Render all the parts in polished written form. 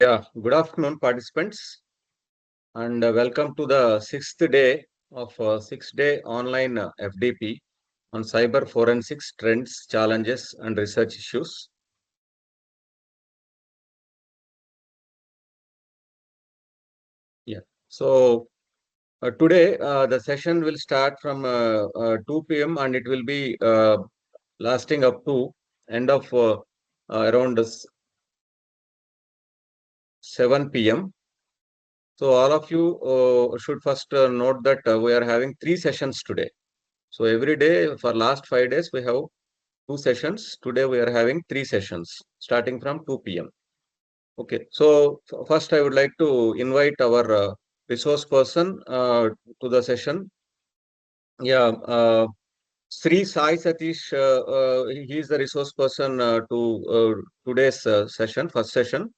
Yeah, good afternoon, participants, and welcome to the sixth day of 6-day online FDP on cyber forensics trends, challenges, and research issues. Yeah, so today the session will start from 2 p.m. and it will be lasting up to end of around 7 p.m. So all of you should first note that we are having three sessions today. So every day for last 5 days we have two sessions. Today we are having three sessions starting from 2 p.m. Okay. So first I would like to invite our resource person to the session. Yeah. Sri Sai Satish, he is the resource person to today's session, first session.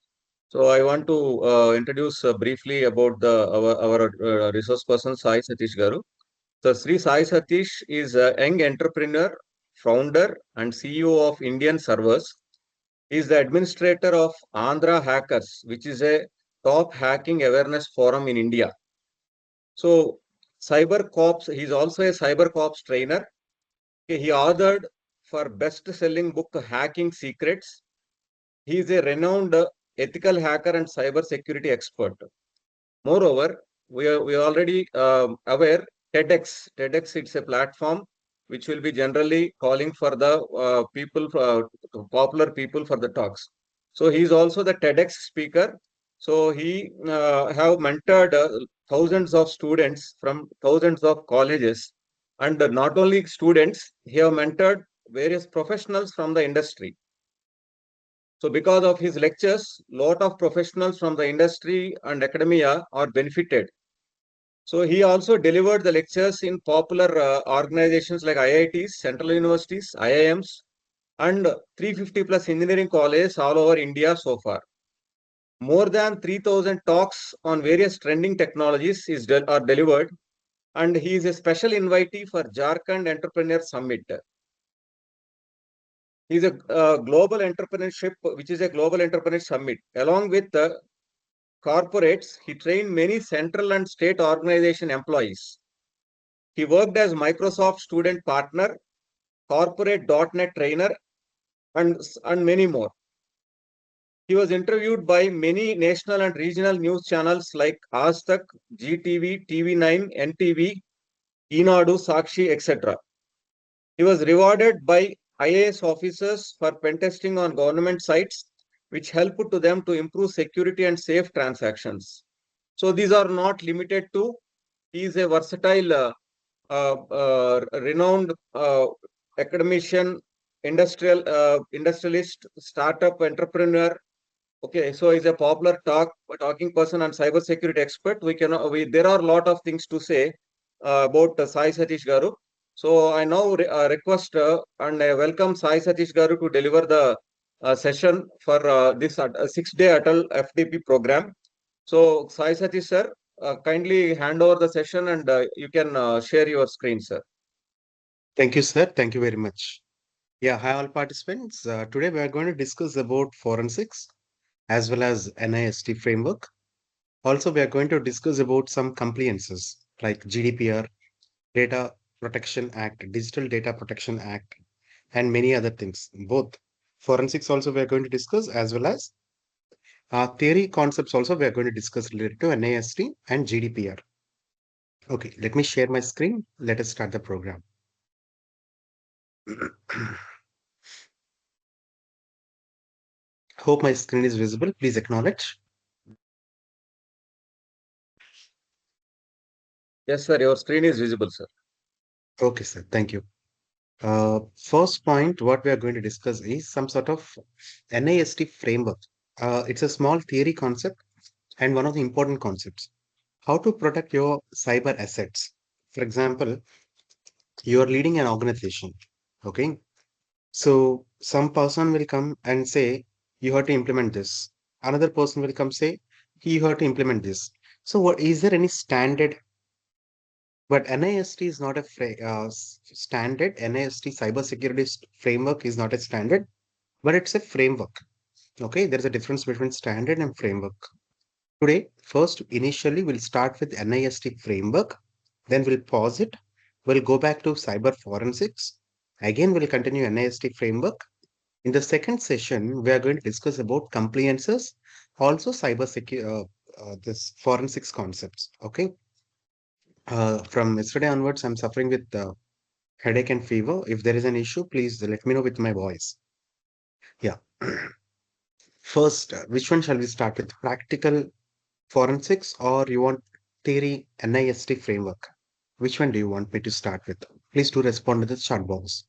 So I want to introduce briefly about our resource person Sai Satish Garu. So Sri Sai Satish is a young entrepreneur, founder, and CEO of Indian Servers. He is the administrator of Andhra Hackers, which is a top hacking awareness forum in India. So Cyber Cops, he is also a Cyber Cops trainer. He authored for best-selling book Hacking Secrets. He is a renowned ethical hacker and cyber security expert. Moreover, we are already aware TEDx. TEDx, it's a platform which will be generally calling for the popular people for the talks. So he is also the TEDx speaker. So he have mentored thousands of students from thousands of colleges, and not only students, he have mentored various professionals from the industry. So because of his lectures, lot of professionals from the industry and academia are benefited. So he also delivered the lectures in popular organizations like IITs, central universities, IIMs, and 350 plus engineering colleges all over India so far. More than 3,000 talks on various trending technologies are delivered, and he is a special invitee for Jharkhand Entrepreneur Summit. He is a global entrepreneurship, which is a global entrepreneur summit. Along with the corporates, he trained many central and state organization employees. He worked as Microsoft student partner, corporate .NET trainer, and many more. He was interviewed by many national and regional news channels like Aaj Tak, GTV, TV9, NTV, Enadu, Sakshi, etc. He was rewarded by IAS officers for pen testing on government sites, which helped to them to improve security and safe transactions. So these are not limited to. He is a versatile, renowned academician, industrialist, startup entrepreneur. Okay, so he's a popular talking person and cybersecurity expert. There are a lot of things to say about Sai Satish Garu. So I now request and I welcome Sai Satish Garu to deliver the session for this 6-day Atal FDP program. So Sai Satish sir, kindly hand over the session and you can share your screen, sir. Thank you, sir. Thank you very much. Yeah, hi all participants. Today we are going to discuss about forensics as well as NIST framework. Also, we are going to discuss about some compliances like GDPR, Data Protection Act, Digital Data Protection Act, and many other things. Both forensics also we are going to discuss as well as theory concepts also we are going to discuss related to NIST and GDPR. Okay, let me share my screen. Let us start the program. Hope my screen is visible. Please acknowledge. Yes, sir. Your screen is visible, sir. Okay, sir. Thank you. First point, what we are going to discuss is some sort of NIST framework. It's a small theory concept and one of the important concepts. How to protect your cyber assets. For example, you are leading an organization. Okay. So some person will come and say, you have to implement this. Another person will come say, you have to implement this. So what is there any standard? But NIST is not a standard. NIST cybersecurity framework is not a standard, but it's a framework. Okay, there's a difference between standard and framework. Today, first, initially, we'll start with NIST framework, then we'll pause it. We'll go back to cyber forensics. Again, we'll continue NIST framework. In the second session, we are going to discuss about compliances, also cyber security, this forensics concepts. Okay. From yesterday onwards, I'm suffering with headache and fever. If there is an issue, please let me know with my voice. Yeah. First, which one shall we start with? Practical forensics or you want theory NIST framework? Which one do you want me to start with? Please do respond to the chat box.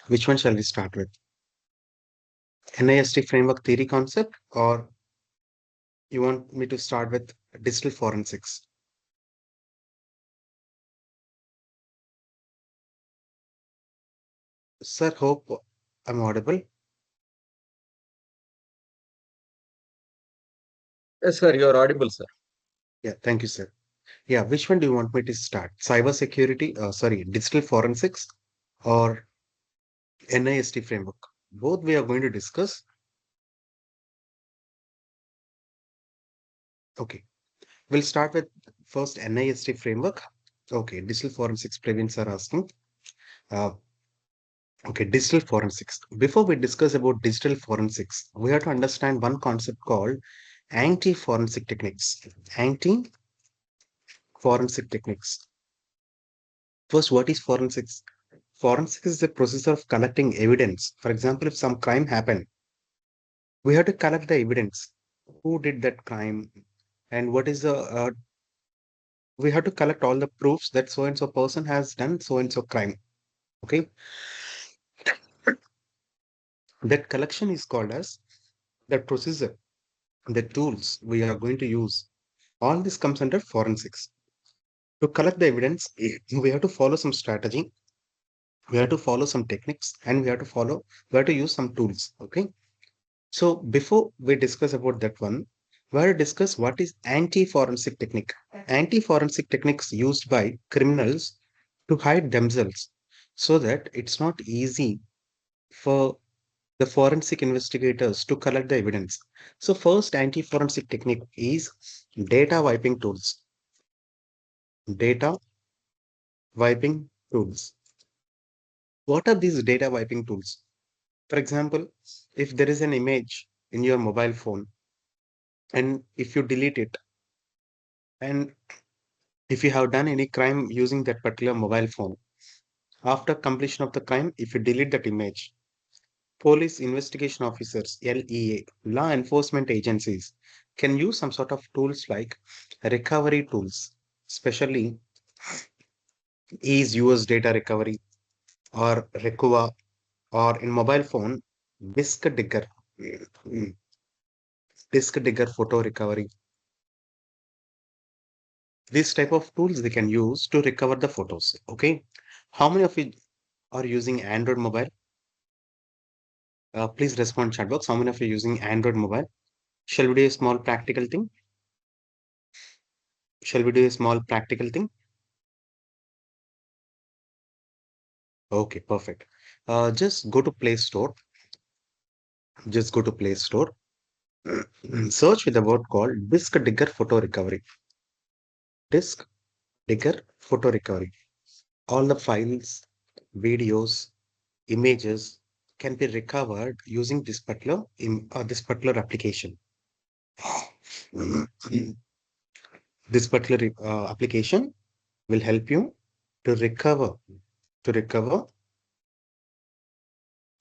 Which one shall we start with? NIST framework theory concept or you want me to start with digital forensics? Sir, hope I'm audible. Yes, sir, you are audible, sir. Yeah, thank you, sir. Yeah, which one do you want me to start? Cyber security, sorry, digital forensics or NIST framework? Both we are going to discuss. Okay, we'll start with first NIST framework. Okay, digital forensics Praveen are asking. Uh, okay, digital forensics. Before we discuss about digital forensics, we have to understand one concept called anti-forensic techniques. Anti-forensic techniques. First, what is forensics? Forensics is the process of collecting evidence. For example, if some crime happened, we have to collect the evidence. Who did that crime? And what is the, we have to collect all the proofs that so and so person has done so and so crime. Okay. That collection is called as the procedure, the tools we are going to use. All this comes under forensics. To collect the evidence, we have to follow some strategy, we have to follow some techniques, and we have to use some tools. Okay. So before we discuss about that one, we have to discuss what is anti-forensic technique. Anti-forensic techniques used by criminals to hide themselves so that it's not easy for the forensic investigators to collect the evidence. So first anti-forensic technique is data wiping tools. Data wiping tools. What are these data wiping tools? For example, if there is an image in your mobile phone and if you delete it and if you have done any crime using that particular mobile phone, after completion of the crime, if you delete that image, police investigation officers, LEA, law enforcement agencies can use some sort of tools like recovery tools, especially ease US data recovery or Recuva or in mobile phone, disk digger, mm, disk digger photo recovery. This type of tools they can use to recover the photos. Okay. How many of you are using Android mobile? Please respond chat box. How many of you are using Android mobile? Shall we do a small practical thing? Shall we do a small practical thing? Okay, perfect. Just go to Play Store. Just go to Play Store. Search with the word called Disk Digger Photo Recovery. Disk Digger Photo Recovery. All the files, videos, images can be recovered using this particular application. This particular application will help you to recover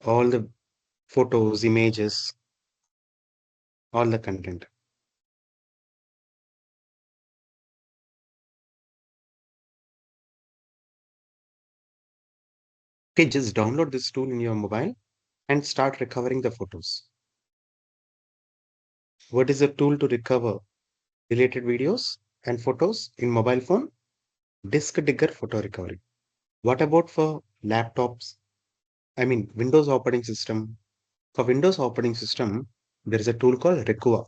all the photos, images, all the content. Okay, just download this tool in your mobile and start recovering the photos. What is the tool to recover deleted videos and photos in mobile phone? Disk Digger Photo Recovery. What about for laptops? I mean, Windows operating system. For Windows operating system, there is a tool called Recuva.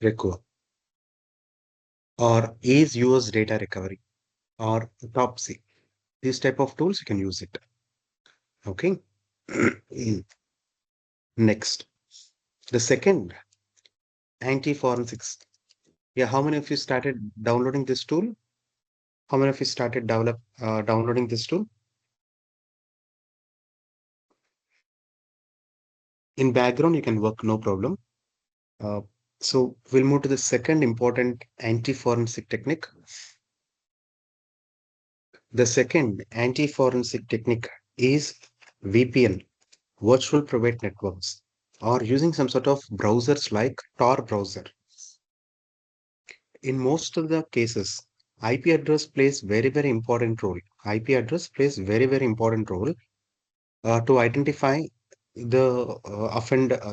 Recuva. Or Ease US Data Recovery or Topsy. These type of tools you can use it. Okay. Next, the second anti-forensics. Yeah, how many of you started downloading this tool? How many of you started downloading this tool? In background, you can work, no problem. Uh, so we'll move to the second important anti-forensic technique. The second anti-forensic technique is VPN, virtual private networks, or using some sort of browsers like Tor browser. In most of the cases, IP address plays very important role. IP address plays very important role to identify the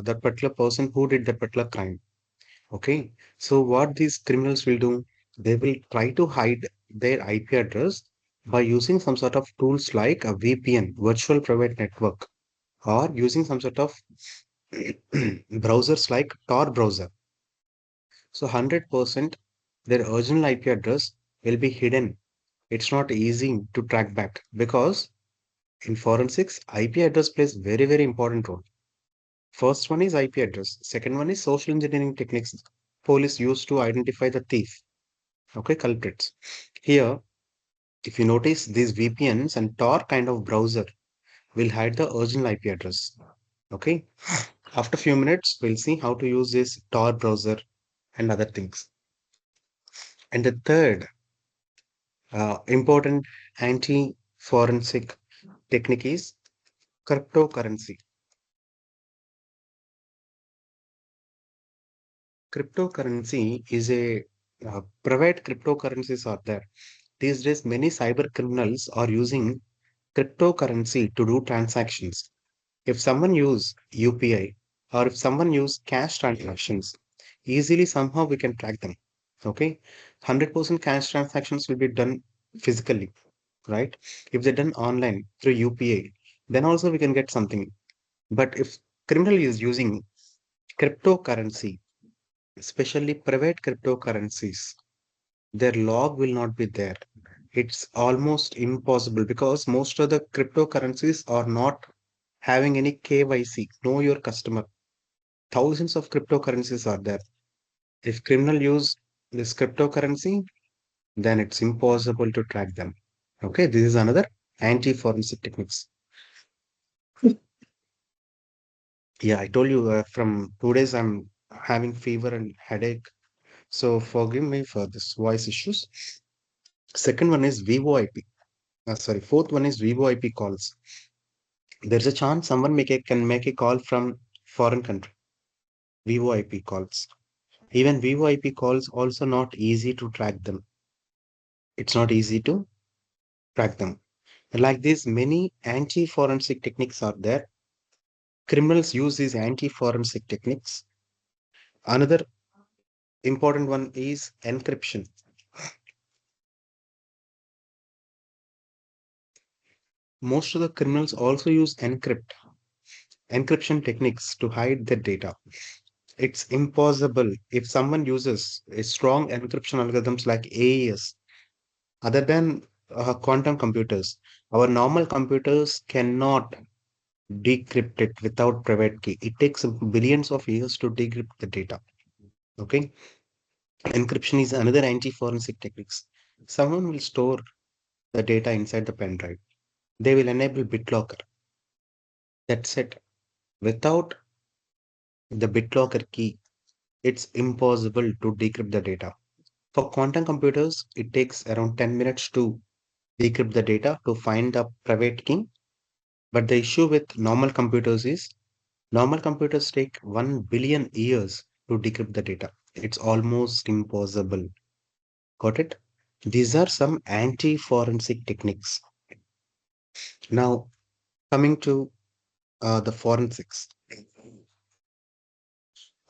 that particular person who did that particular crime. Okay, so what these criminals will do, they will try to hide their IP address by using some sort of tools like a VPN, virtual private network, or using some sort of browsers like Tor browser. So 100% their original IP address will be hidden. It's not easy to track back because in forensics, IP address plays very important role. First one is IP address. Second one is social engineering techniques police use to identify the thief. Okay, culprits. Here, if you notice, these VPNs and Tor kind of browser will hide the original IP address. Okay. After a few minutes, we'll see how to use this Tor browser and other things. And the third important anti-forensic technique is cryptocurrency. Cryptocurrency is a private cryptocurrencies are there. These days, many cyber criminals are using cryptocurrency to do transactions. If someone use UPI or if someone use cash transactions, easily somehow we can track them. Okay, 100% cash transactions will be done physically, right? If they're done online through UPI, then also we can get something. But if criminal is using cryptocurrency, especially private cryptocurrencies, their log will not be there. It's almost impossible because most of the cryptocurrencies are not having any KYC, know your customer. Thousands of cryptocurrencies are there. If criminal use this cryptocurrency, then it's impossible to track them. Okay, this is another anti-forensic techniques. Yeah, I told you from 2 days I'm having fever and headache. So forgive me for this voice issues. Second one is VoIP. Sorry, fourth one is VoIP calls. There's a chance someone can make a call from foreign country. VoIP calls. Even VoIP calls also not easy to track them. It's not easy to track them. Like this, many anti-forensic techniques are there. Criminals use these anti-forensic techniques. Another important one is encryption. Most of the criminals also use encryption techniques to hide their data. It's impossible if someone uses a strong encryption algorithms like AES, other than quantum computers. Our normal computers cannot decrypt it without private key. It takes billions of years to decrypt the data. Okay. Encryption is another anti-forensic techniques. Someone will store the data inside the pen drive. They will enable BitLocker. That's it. Without the BitLocker key, it's impossible to decrypt the data. For quantum computers, it takes around 10 minutes to decrypt the data to find the private key. But the issue with normal computers is normal computers take 1 billion years to decrypt the data. It's almost impossible. Got it? These are some anti-forensic techniques. Now, coming to the forensics.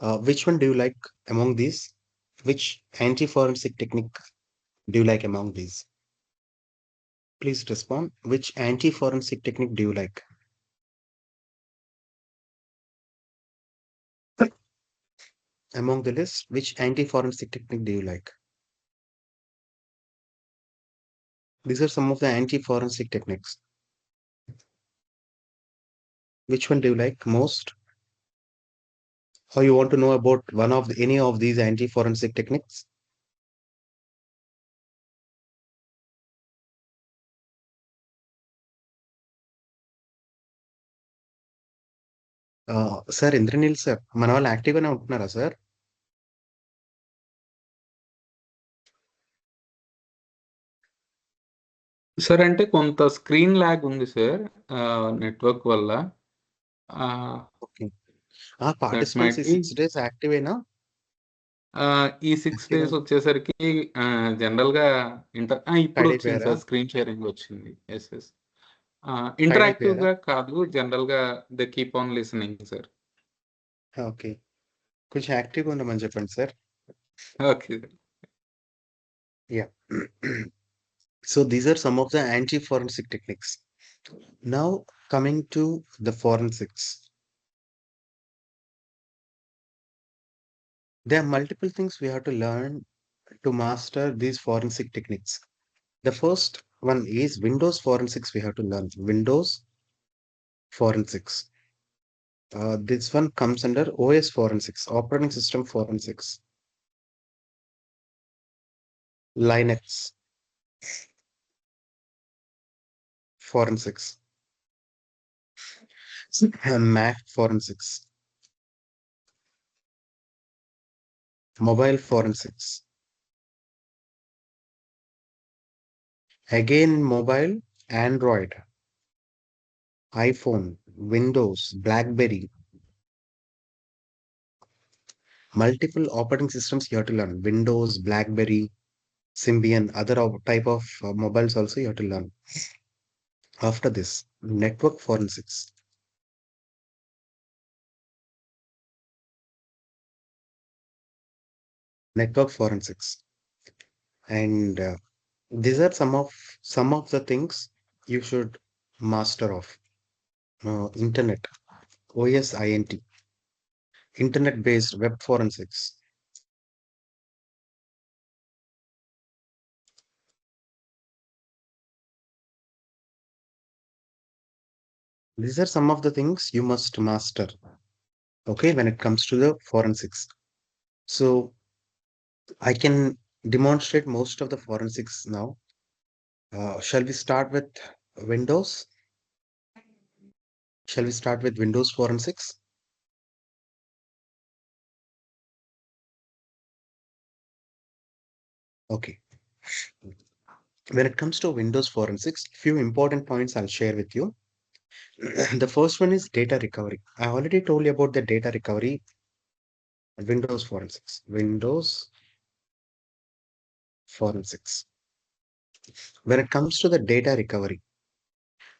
Which one do you like among these? Which anti-forensic technique do you like among these? Please respond. Which anti-forensic technique do you like? Among the list, which anti-forensic technique do you like? These are some of the anti-forensic techniques. Which one do you like most? Or you want to know about any of these anti-forensic techniques? Sir Indraneel sir మన వాళ్ళు యాక్టివ్గానే ఉంటున్నారా sir? Sir అంటే కొంత screen lag ఉంది sir network వల్ల. Okay. That participants might ఈ B 6 days యాక్టివేనా? ఈ 6 active days వచ్చేసరికి జనరల్గా ఇప్పుడు టైడ్ వచ్చింది అయిపోయారా? సార్, స్క్రీన్ షేరింగ్ వచ్చింది. Yes yes. టైడ్ ఇంటరాక్టివ్ అయిపోయారా? గా కాదు, జనరల్ గా they keep on listening sir. Okay. కొంచెం యాక్టివ్గా ఉండమని చెప్పండి sir. Okay. Yeah. So these are some of the anti-forensic techniques. Now coming to the forensics. There are multiple things we have to learn to master these forensic techniques. The first one is Windows forensics we have to learn. Windows forensics. This one comes under OS forensics, operating system forensics. Linux forensics. Mac forensics. Mobile forensics. Again, mobile, Android, iPhone, Windows, BlackBerry, multiple operating systems you have to learn. Windows, BlackBerry, Symbian, other type of mobiles also you have to learn. After this, network forensics. Network forensics. And these are some of the things you should master of. Internet, OSINT, internet-based web forensics. These are some of the things you must master, okay, when it comes to the forensics. So I can demonstrate most of the forensics now. Shall we start with Windows? Shall we start with Windows forensics? Okay. When it comes to Windows forensics, few important points I'll share with you. The first one is data recovery. I already told you about the data recovery, Windows forensics. Windows forensics. When it comes to the data recovery,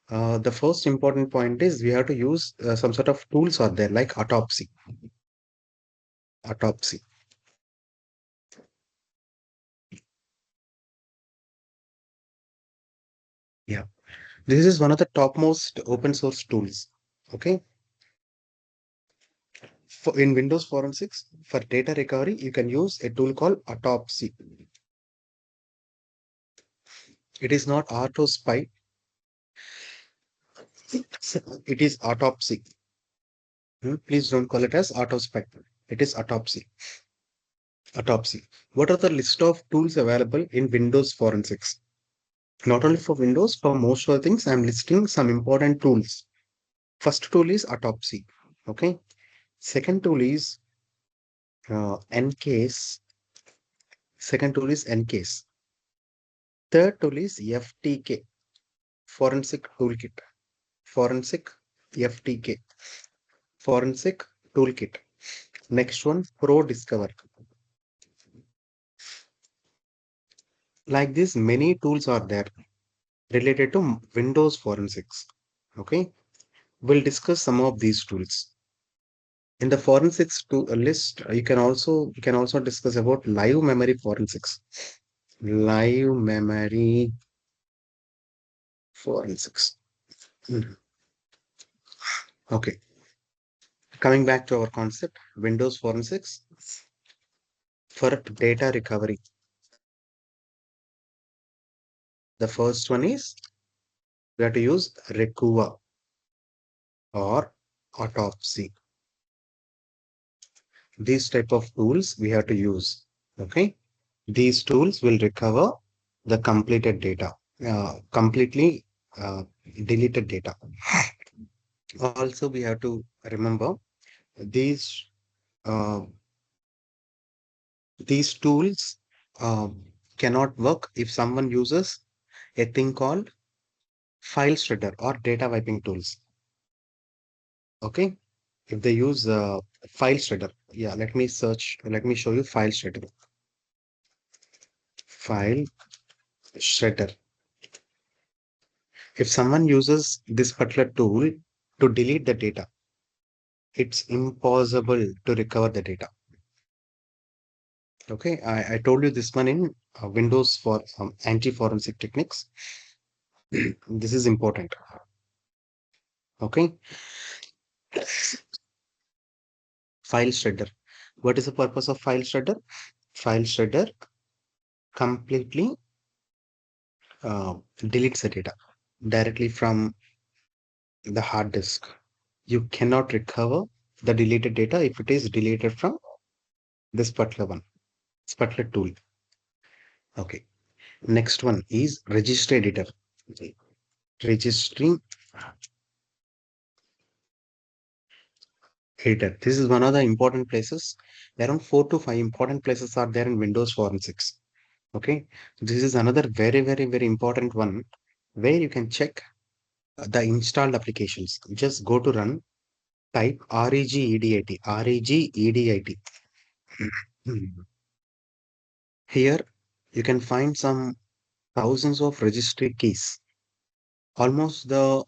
the first important point is we have to use some sort of tools out there like autopsy. Autopsy. Yeah. This is one of the topmost open source tools. Okay. In Windows forensics, for data recovery, you can use a tool called autopsy. It is not autospy. It is autopsy. Please don't call it as autospy. It is autopsy. Autopsy. What are the list of tools available in Windows forensics? Not only for Windows, for most of the things, I'm listing some important tools. First tool is autopsy. Okay. Second tool is NCase. Second tool is NCase. Third tool is FTK, Forensic Toolkit. Forensic FTK, Forensic Toolkit. Next one, Pro Discover. Like this, many tools are there related to Windows forensics. Okay, we'll discuss some of these tools. In the forensics list, you can also discuss about live memory forensics. Live memory forensics. Okay, coming back to our concept, Windows forensics for data recovery. The first one is we have to use Recuva or autopsy. These type of tools we have to use. Okay. These tools will recover the completed data, completely deleted data. Also, we have to remember these uh, these tools uh, cannot work if someone uses a thing called file shredder or data wiping tools. Okay, if they use file shredder, yeah, let me show you file shredder. File shredder. If someone uses this particular tool to delete the data, it's impossible to recover the data. Okay, I told you this one in Windows for anti-forensic techniques. This is important. Okay, file shredder. What is the purpose of file shredder? File shredder completely deletes the data directly from the hard disk. You cannot recover the deleted data if it is deleted from this particular one, this particular tool. Okay. Next one is registry editor. Registry editor. This is one of the important places. Around 4 to 5 important places are there in Windows Forensics. Okay. This is another very important one where you can check the installed applications. Just go to run, type regedit, regedit. Here you can find some thousands of registry keys. Almost the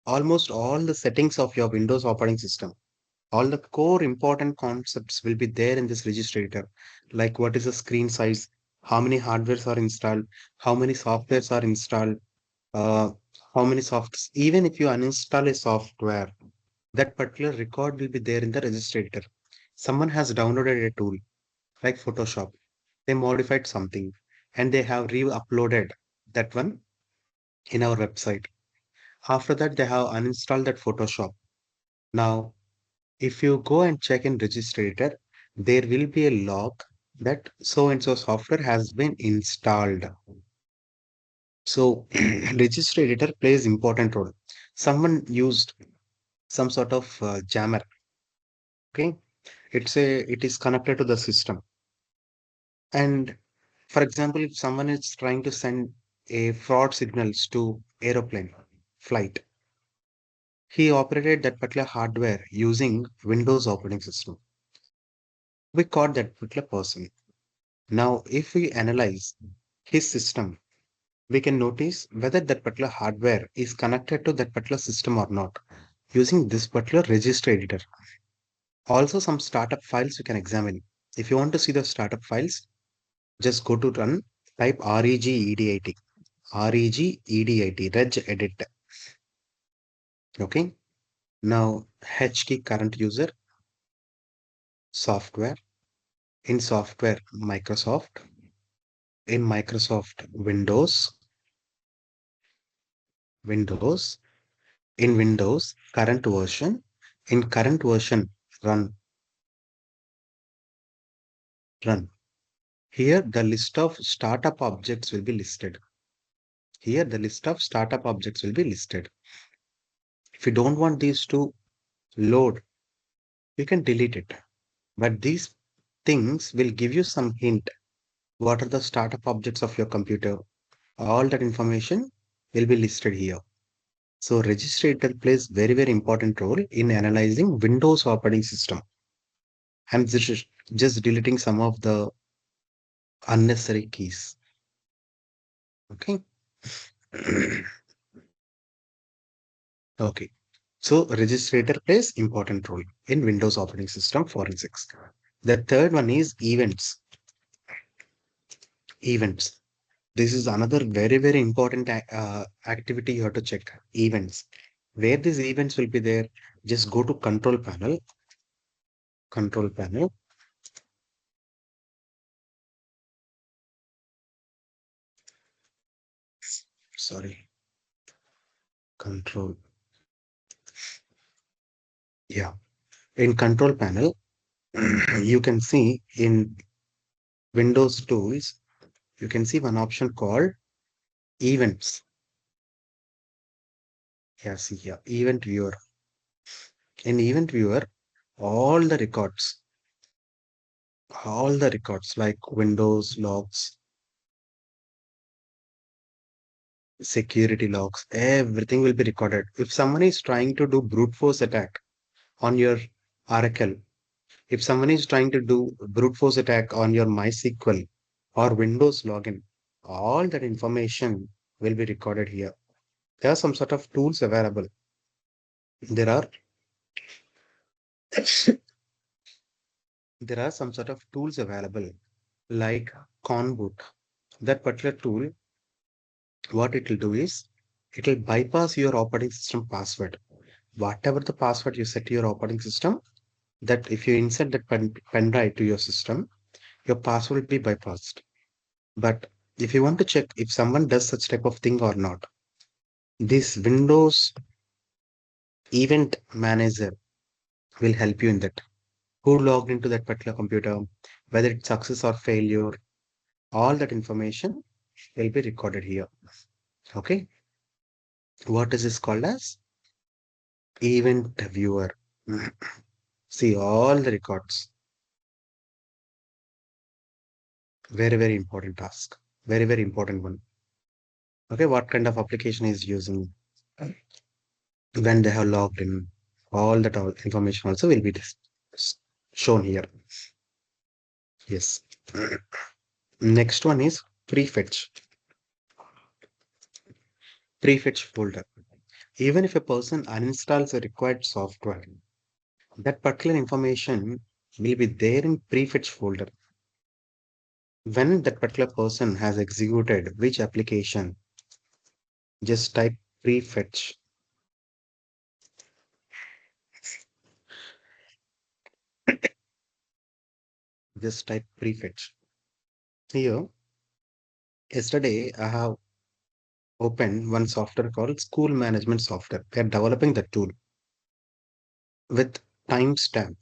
almost all the settings of your Windows operating system. All the core important concepts will be there in this registrator, like what is the screen size, how many hardwares are installed, how many softwares are installed, uh, how many softs. Even if you uninstall a software, that particular record will be there in the registrator. Someone has downloaded a tool like Photoshop, they modified something, and they have re-uploaded that one in our website. After that, they have uninstalled that Photoshop. Now, if you go and check in registrator, there will be a log that so and so software has been installed. So registrator plays important role. Someone used some sort of jammer. Okay, it is connected to the system. And for example, if someone is trying to send a fraud signals to aeroplane flight, he operated that particular hardware using Windows operating system. We caught that particular person. Now, if we analyze his system, we can notice whether that particular hardware is connected to that particular system or not using this particular register editor. Also, some startup files you can examine. If you want to see the startup files, just go to run, type regedit, regedit, regedit. Okay. Now, H key current user, software, in software, Microsoft, in Microsoft Windows, in Windows, current version, in current version, run, run. Here, the list of startup objects will be listed. Here, the list of startup objects will be listed. If you don't want these to load, you can delete it. But these things will give you some hint. What are the startup objects of your computer? All that information will be listed here. So registrator plays very important role in analyzing Windows operating system. I'm just deleting some of the unnecessary keys. Okay. Okay. So registrator plays important role in Windows operating system forensics. The third one is events. Events. This is another very important activity you have to check. Events. Where these events will be there, just go to control panel, sorry, control. Yeah. In control panel, you can see in Windows tools, you can see one option called events. Yeah, see here, event viewer. In event viewer, all the records, all the records like Windows logs, security logs, everything will be recorded. If someone is trying to do brute force attack on your Oracle, if someone is trying to do brute force attack on your MySQL or Windows login, all that information will be recorded here. There are some sort of tools available. There are there are some sort of tools available like Conboot. That particular tool, what it will do is it will bypass your operating system password. Whatever the password you set to your operating system, that if you insert that pen drive to your system, your password will be bypassed. But if you want to check if someone does such type of thing or not, this Windows event manager will help you in that. Who logged into that particular computer, whether it's success or failure, all that information will be recorded here. Okay. What is this called as? Event viewer. See all the records. Very, very important task. Very, very important one. Okay. What kind of application is using when they have logged in? All that all information also will be shown here. Yes. Next one is prefetch. Prefetch folder. Even if a person uninstalls a required software, that particular information will be there in prefetch folder. When that particular person has executed which application, just type prefetch. Just type prefetch. Here, yesterday I have opened one software called school management software. They are developing the tool with timestamp.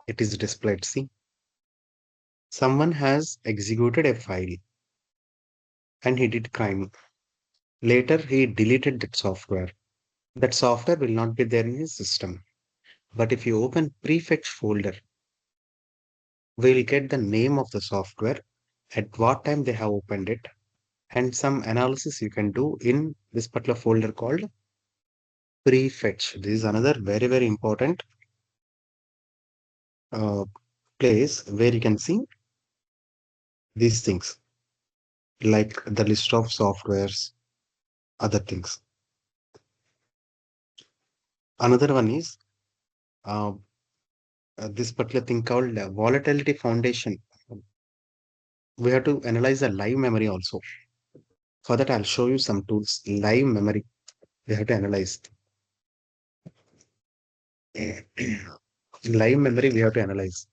It is displayed. See, someone has executed a file and he did crime. Later, he deleted that software. That software will not be there in his system. But if you open prefetch folder, we'll get the name of the software, at what time they have opened it, and some analysis you can do in this particular folder called prefetch. This is another very, very important uh, place where you can see these things like the list of softwares, other things. Another one is uh, this particular thing called volatility foundation. We have to analyze the live memory also. For that, I'll show you some tools. Live memory, we have to analyze. Live memory, we have to analyze.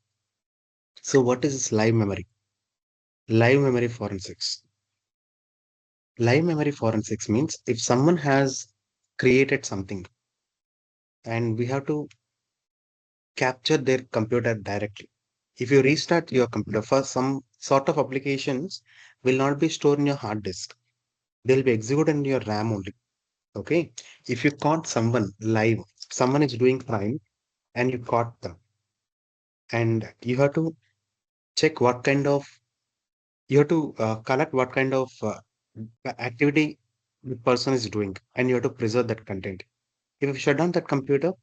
So, what is this live memory? Live memory forensics. Live memory forensics means if someone has created something and we have to capture their computer directly. If you restart your computer for some sort of applications will not be stored in your hard disk. They'll be executed in your RAM only. Okay. If you caught someone live, someone is doing crime and you caught them and you have to check what kind of, you have to collect what kind of activity the person is doing and you have to preserve that content. If you shut down that computer,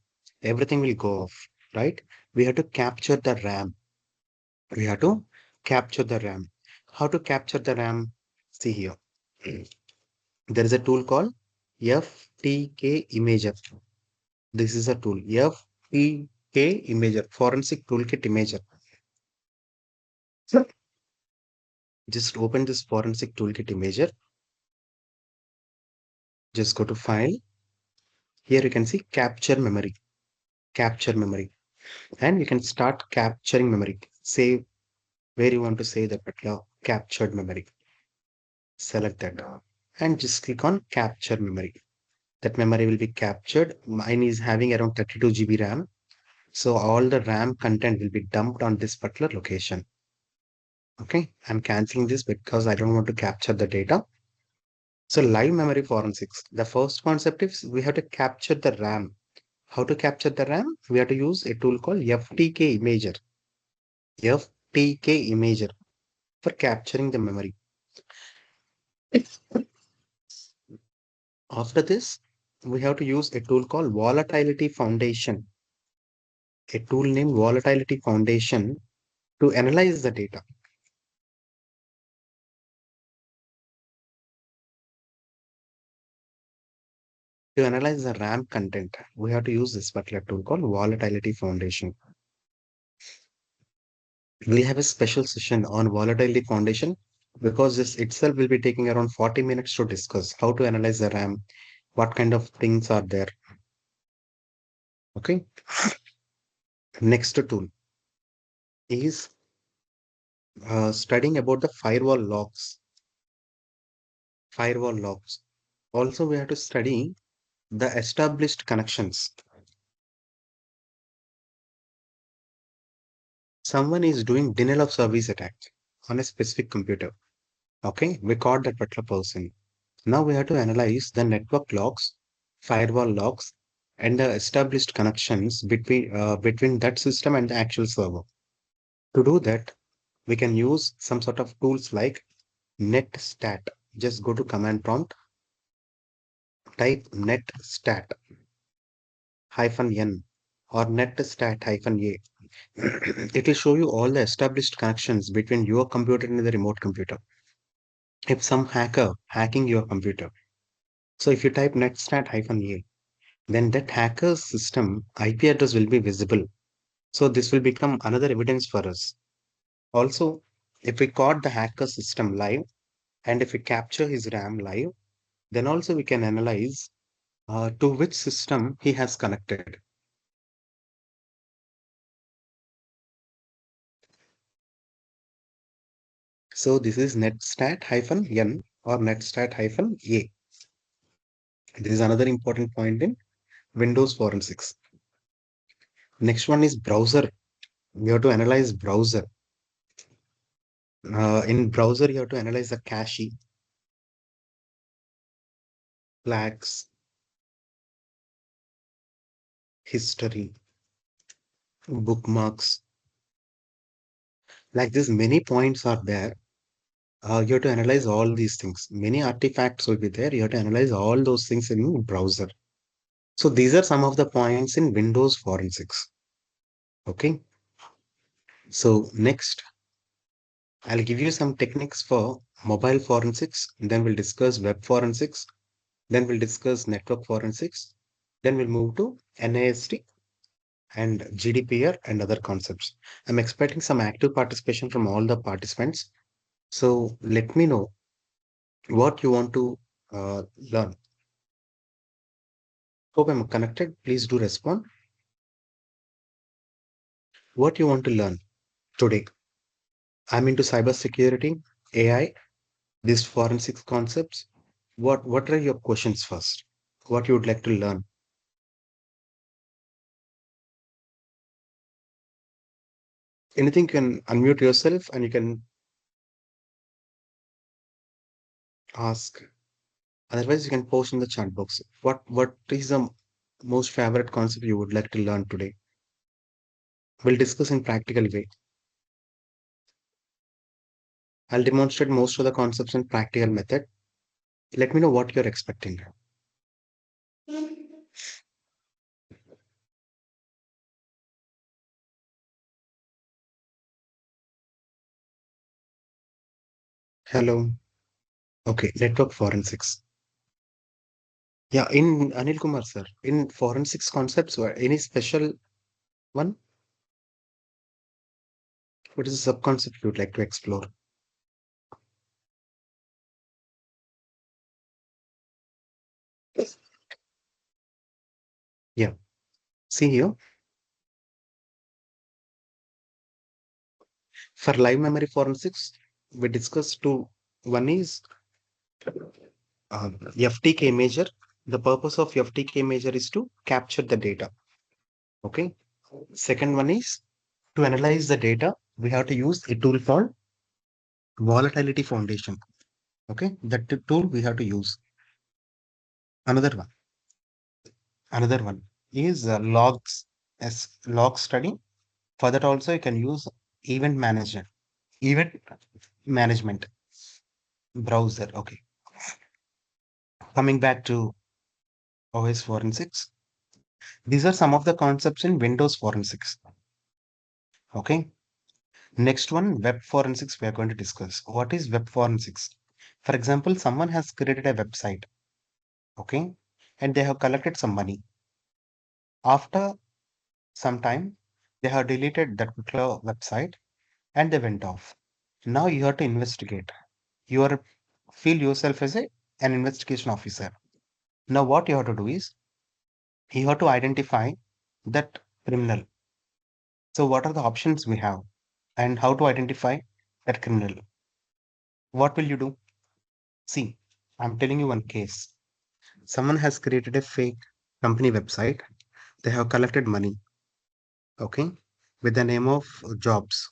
everything will go off, right? We have to capture the RAM. We have to capture the RAM. How to capture the RAM? See here. There is a tool called FTK Imager. This is a tool. FTK Imager, Forensic Toolkit Imager. Just open this Forensic Toolkit Imager. Just go to File. Here you can see Capture Memory. Capture Memory. And you can start capturing memory. Save where you want to save that particular captured memory. Select that and just click on Capture Memory. That memory will be captured. Mine is having around 32 GB RAM. So all the RAM content will be dumped on this particular location. Okay, I'm canceling this because I don't want to capture the data. So live memory forensics. The first concept is we have to capture the RAM. How to capture the RAM? We have to use a tool called FTK Imager. FTK Imager for capturing the memory. After this, we have to use a tool called Volatility Foundation. A tool named Volatility Foundation to analyze the data. To analyze the RAM content, we have to use this particular tool called Volatility Foundation. We have a special session on Volatility Foundation because this itself will be taking around 40 minutes to discuss how to analyze the RAM, what kind of things are there. Okay. Next tool is studying about the firewall logs. Firewall logs. Also, we have to study the established connections. Someone is doing denial of service attack on a specific computer. Okay, we caught that particular person. Now we have to analyze the network logs, firewall logs, and the established connections between that system and the actual server. To do that, we can use some sort of tools like netstat. Just go to command prompt, type netstat -n or netstat -a. It will show you all the established connections between your computer and the remote computer. If some hacker hacking your computer, so if you type netstat -a, then that hacker's system IP address will be visible. So this will become another evidence for us. Also, if we caught the hacker system live and if we capture his RAM live, then also we can analyze to which system he has connected. So this is netstat -n or netstat -a. This is another important point in Windows forensics. Next one is browser. You have to analyze browser. In browser, you have to analyze the cache, flags, history, bookmarks. Like this, many points are there. You have to analyze all these things. Many artifacts will be there. You have to analyze all those things in browser. So these are some of the points in Windows forensics. Okay. So next, I'll give you some techniques for mobile forensics. Then we'll discuss web forensics. Then we'll discuss network forensics. Then we'll move to NIST and GDPR and other concepts. I'm expecting some active participation from all the participants. So let me know what you want to learn. Hope I'm connected. Please do respond. What you want to learn today? I'm into cybersecurity, AI, these forensic concepts. What are your questions first? What you would like to learn? Anything, you can unmute yourself and you can ask. Otherwise, you can post in the chat box. What is the most favorite concept you would like to learn today? We'll discuss in practical way. I'll demonstrate most of the concepts in practical method. Let me know what you're expecting. Hello. Okay, network forensics. Yeah, in Anil Kumar sir, in forensics concepts, any special one? What is the sub-concept you would like to explore? Yeah, see here, for live memory forensics, we discussed two. One is FTK measure. The purpose of FTK measure is to capture the data. Okay. Second one is to analyze the data, we have to use a tool called volatility foundation. Okay, that tool we have to use. Another one, another one is logs as log study. For that also you can use event manager, event management browser. Okay, coming back to OS forensics. These are some of the concepts in Windows forensics. Okay. Next one, web forensics, we are going to discuss. What is web forensics? For example, someone has created a website, okay, and they have collected some money. After some time, they have deleted that particular website and they went off. Now you have to investigate. You are feel yourself as an investigation officer. Now what you have to do is you have to identify that criminal. So what are the options we have and how to identify that criminal? What will you do? See, I'm telling you one case. Someone has created a fake company website. They have collected money, okay, with the name of jobs.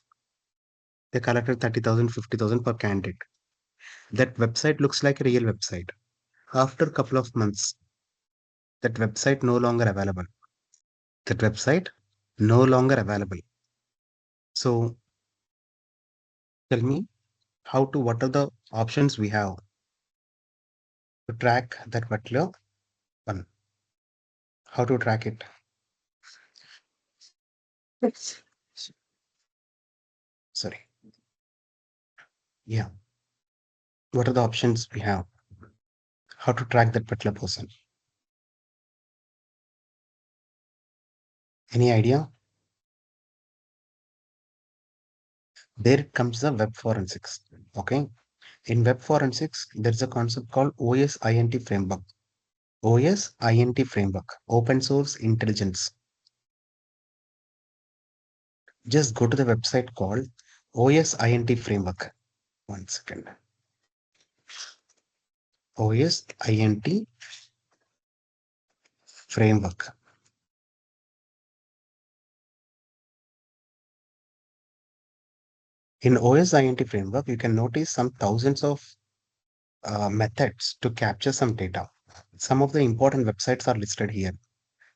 They collected 30,000, 50,000 per candidate. That website looks like a real website. After a couple of months, that website no longer available. That website no longer available. So tell me what are the options we have to track that particular one? How to track it? Yes. Sorry. Yeah. What are the options we have? How to track that particular person? Any idea? There comes the web forensics. Okay. In web forensics, there's a concept called OSINT framework. OSINT framework, open source intelligence. Just go to the website called OSINT framework. One second. OSINT framework. In OSINT framework, you can notice some thousands of methods to capture some data. Some of the important websites are listed here.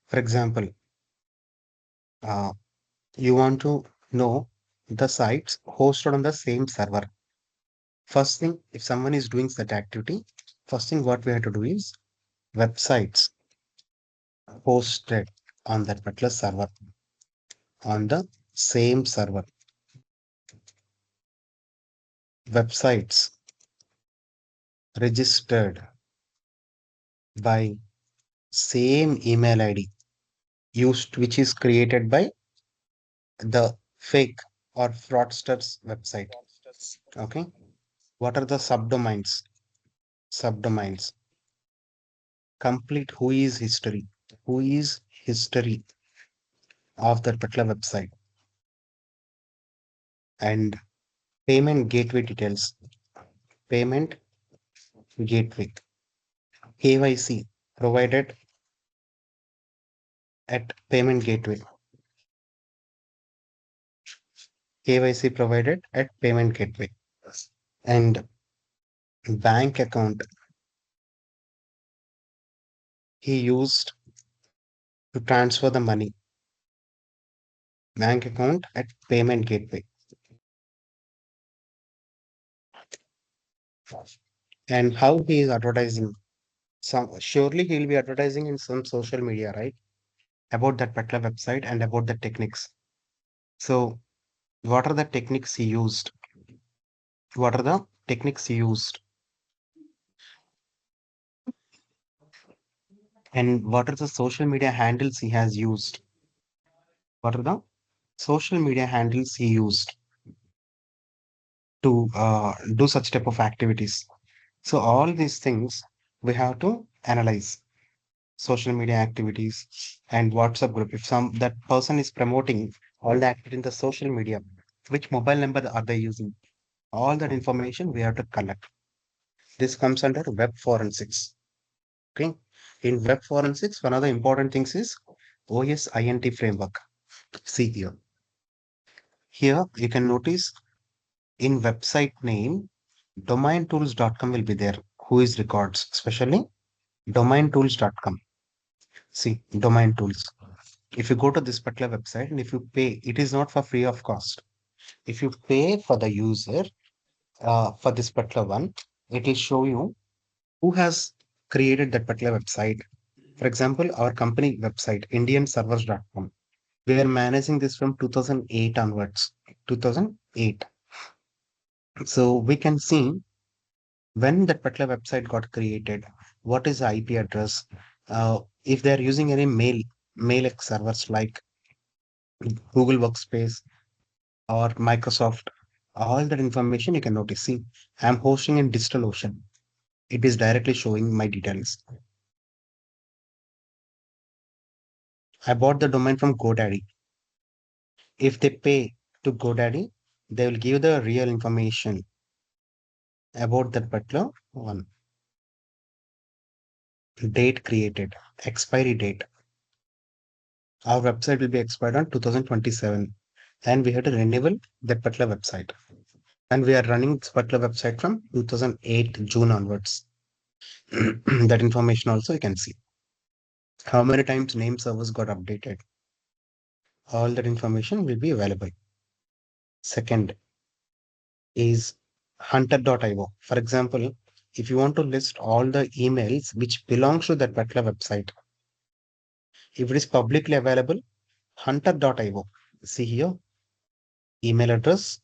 For example, uh, you want to know the sites hosted on the same server. First thing, if someone is doing such activity, first thing what we have to do is websites hosted on that particular server, on the same server. Websites registered by same email ID used, which is created by the fake or fraudsters website. Okay. What are the subdomains? Subdomains. Complete who is history of that particular website, and payment gateway details. Payment gateway. KYC provided at payment gateway. KYC provided at payment gateway. And bank account he used to transfer the money. Bank account at payment gateway. And how he is advertising. Some surely he'll be advertising in some social media, right? About that particular website and about the techniques. So what are the techniques he used? What are the techniques he used? And what are the social media handles he has used? What are the social media handles he used to do such type of activities? So all these things we have to analyze. Social media activities and WhatsApp group. If some that person is promoting all the activity in the social media, which mobile number are they using? All that information we have to collect. This comes under web forensics. Okay. In web forensics, one of the important things is OSINT framework. See here. Here you can notice in website name, domaintools.com will be there. Who is records, especially domaintools.com. See, domain tools. If you go to this particular website and if you pay, it is not for free of cost. If you pay for the user for this particular one, it will show you who has created that particular website. For example, our company website, indianservers.com. We are managing this from 2008 onwards. 2008. So we can see when that particular website got created, what is the IP address, if they are using any mail servers like Google Workspace or Microsoft, all that information you can notice. See, I'm hosting in DigitalOcean. It is directly showing my details. I bought the domain from GoDaddy. If they pay to GoDaddy, they will give the real information about that particular one. Date created, expiry date. Our website will be expired on 2027, and we have to renewal that particular website. And we are running this particular website from 2008 June onwards. That information also you can see. How many times name servers got updated? All that information will be available. Second is hunter.io. For example, if you want to list all the emails which belongs to that particular website, if it is publicly available, hunter.io. See here, email address,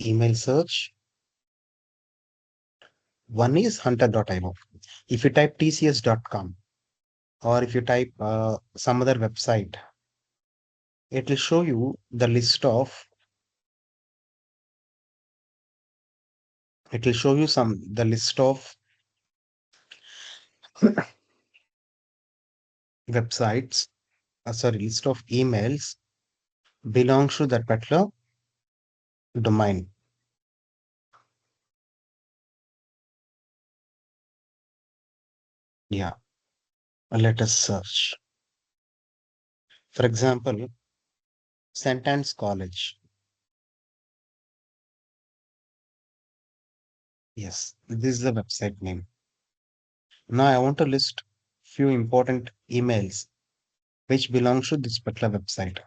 email search. One is hunter.io. If you type tcs.com or if you type some other website, it will show you the list of, it will show you the list of websites, sorry, list of emails belongs to that particular domain. Yeah, let us search. For example, Sentence College. Yes, this is the website name. Now I want to list few important emails which belongs to this particular website.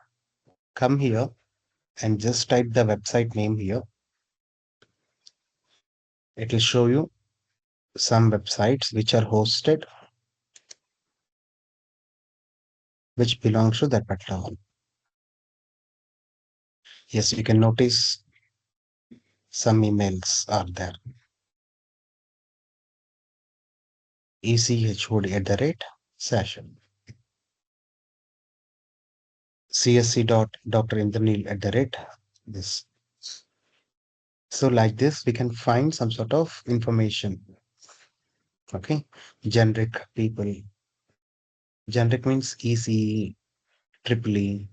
Come here and just type the website name here. It will show you some websites which are hosted, which belongs to that particular one. Yes, you can notice some emails are there. ECHOD@session. CSC.Dr. this. So like this, we can find some sort of information. Okay. Generic people. Generic means EC, triple E,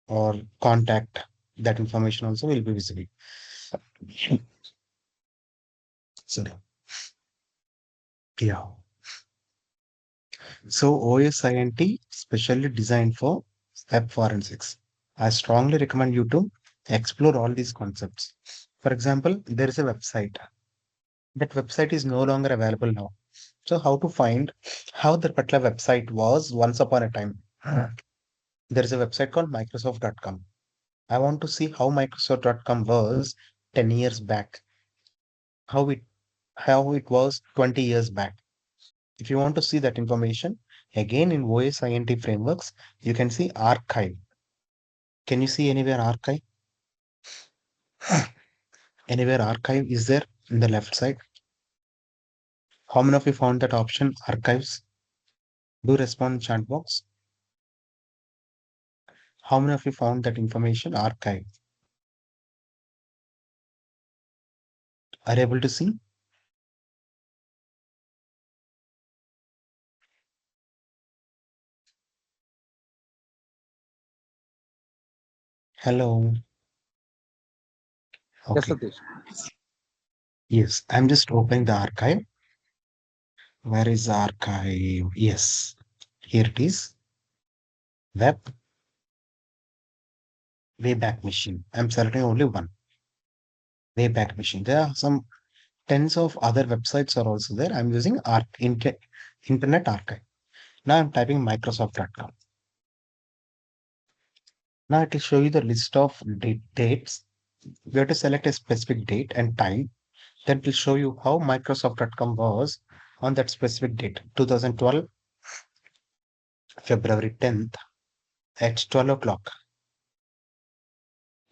or contact. That information also will be visible. Sorry. Yeah. So OSINT specially designed for web forensics. I strongly recommend you to explore all these concepts. For example, there is a website. That website is no longer available now. So how to find how that particular website was once upon a time? There is a website called Microsoft.com. I want to see how Microsoft.com was 10 years back, how it how it was 20 years back. If you want to see that information, again in OSINT frameworks, you can see archive. Can you see anywhere archive? Anywhere archive is there in the left side? How many of you found that option archives? Do respond in chat box. How many of you found that information archive? Are you able to see? Hello. Yes, Okay. Satish. Yes, I'm just opening the archive. Where is the archive? Yes. Here it is. Web Wayback Machine. I'm selecting only one. Wayback Machine. There are some tens of other websites are also there. I'm using Internet Archive. Now I'm typing Microsoft.com. Now it will show you the list of dates. We have to select a specific date and time. Then it will show you how Microsoft.com was on that specific date, 2012, February 10th at 12 o'clock.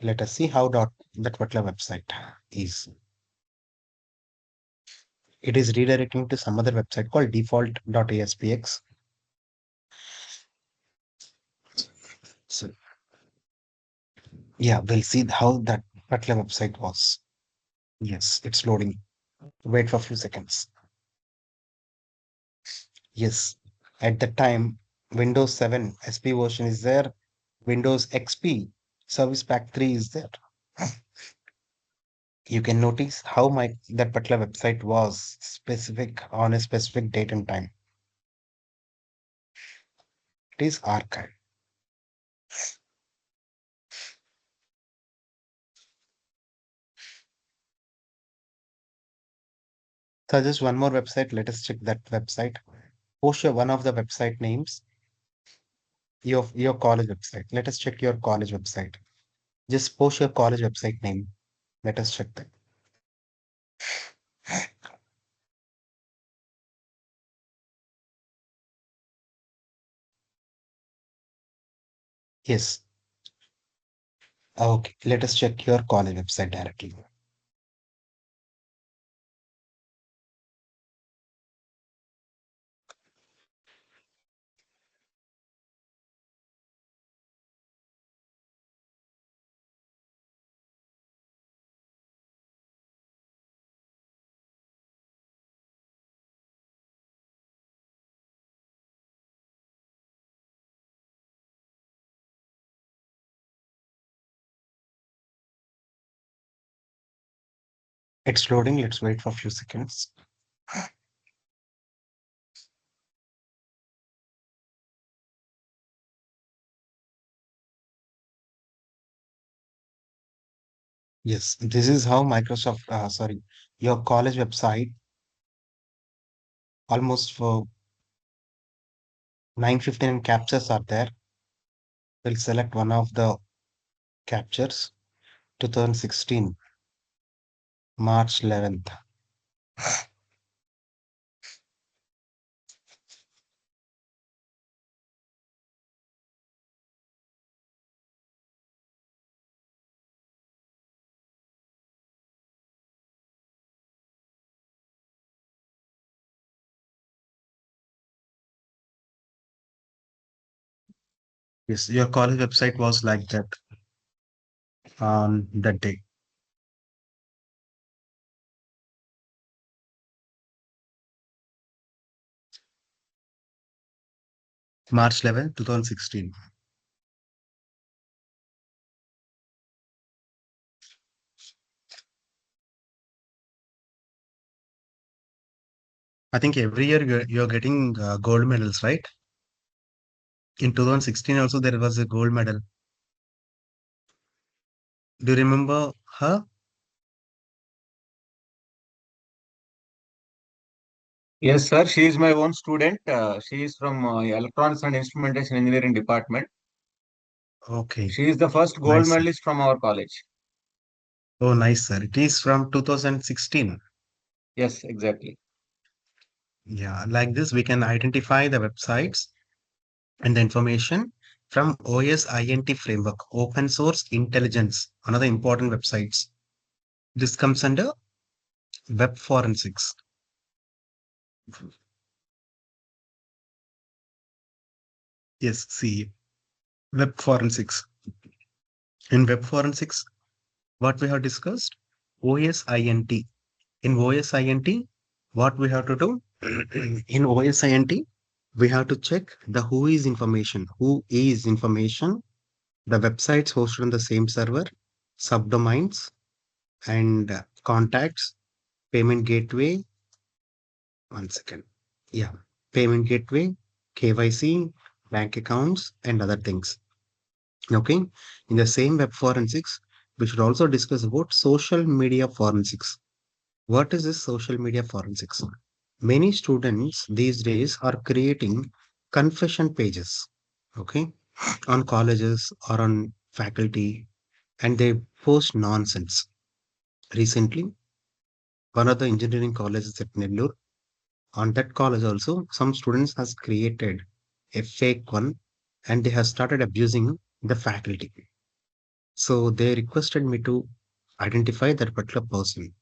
Let us see how that particular website is. It is redirecting to some other website called default.aspx. So yeah, we'll see how that particular website was. Yes, it's loading. Wait for a few seconds. Yes, at the time, Windows 7 SP version is there. Windows XP Service Pack 3 is there. You can notice how that particular website was specific on a specific date and time. It is archived. So just one more website. Let us check that website. Post one of the website names. Your college website. Let us check your college website. Just post your college website name. Let us check that. Yes. Okay. Let us check your college website directly. It's loading. Let's wait for a few seconds. Yes, this is how your college website, almost for 959 captures are there. We'll select one of the captures, 2016, March 11th. Yes, your college website was like that on that day. March 11th, 2016. I think every year you're getting gold medals, right? In 2016 also there was a gold medal. Do you remember her? Yes, sir. She is my own student. She is from Electronics and Instrumentation Engineering Department. Okay, She is the first gold nice, sir. medalist from our college. Oh, nice, sir. It is from 2016. Yes, exactly. Yeah, like this, we can identify the websites and the information from OSINT framework, Open Source Intelligence, another important websites. This comes under web forensics. Yes, see, web forensics. In web forensics, what we have discussed, OSINT. In OSINT, what we have to do? In OSINT, we have to check the who is information, the websites hosted on the same server, subdomains, and contacts, payment gateway. One second. Yeah, payment gateway, KYC, bank accounts, and other things. Okay. In the same web forensics, we should also discuss about social media forensics. What is this social media forensics? Many students these days are creating confession pages, okay, on colleges or on faculty, and they post nonsense. Recently, one of the engineering colleges at Nellore, on that college also, some students has created a fake one and they have started abusing the faculty. So they requested me to identify that particular person.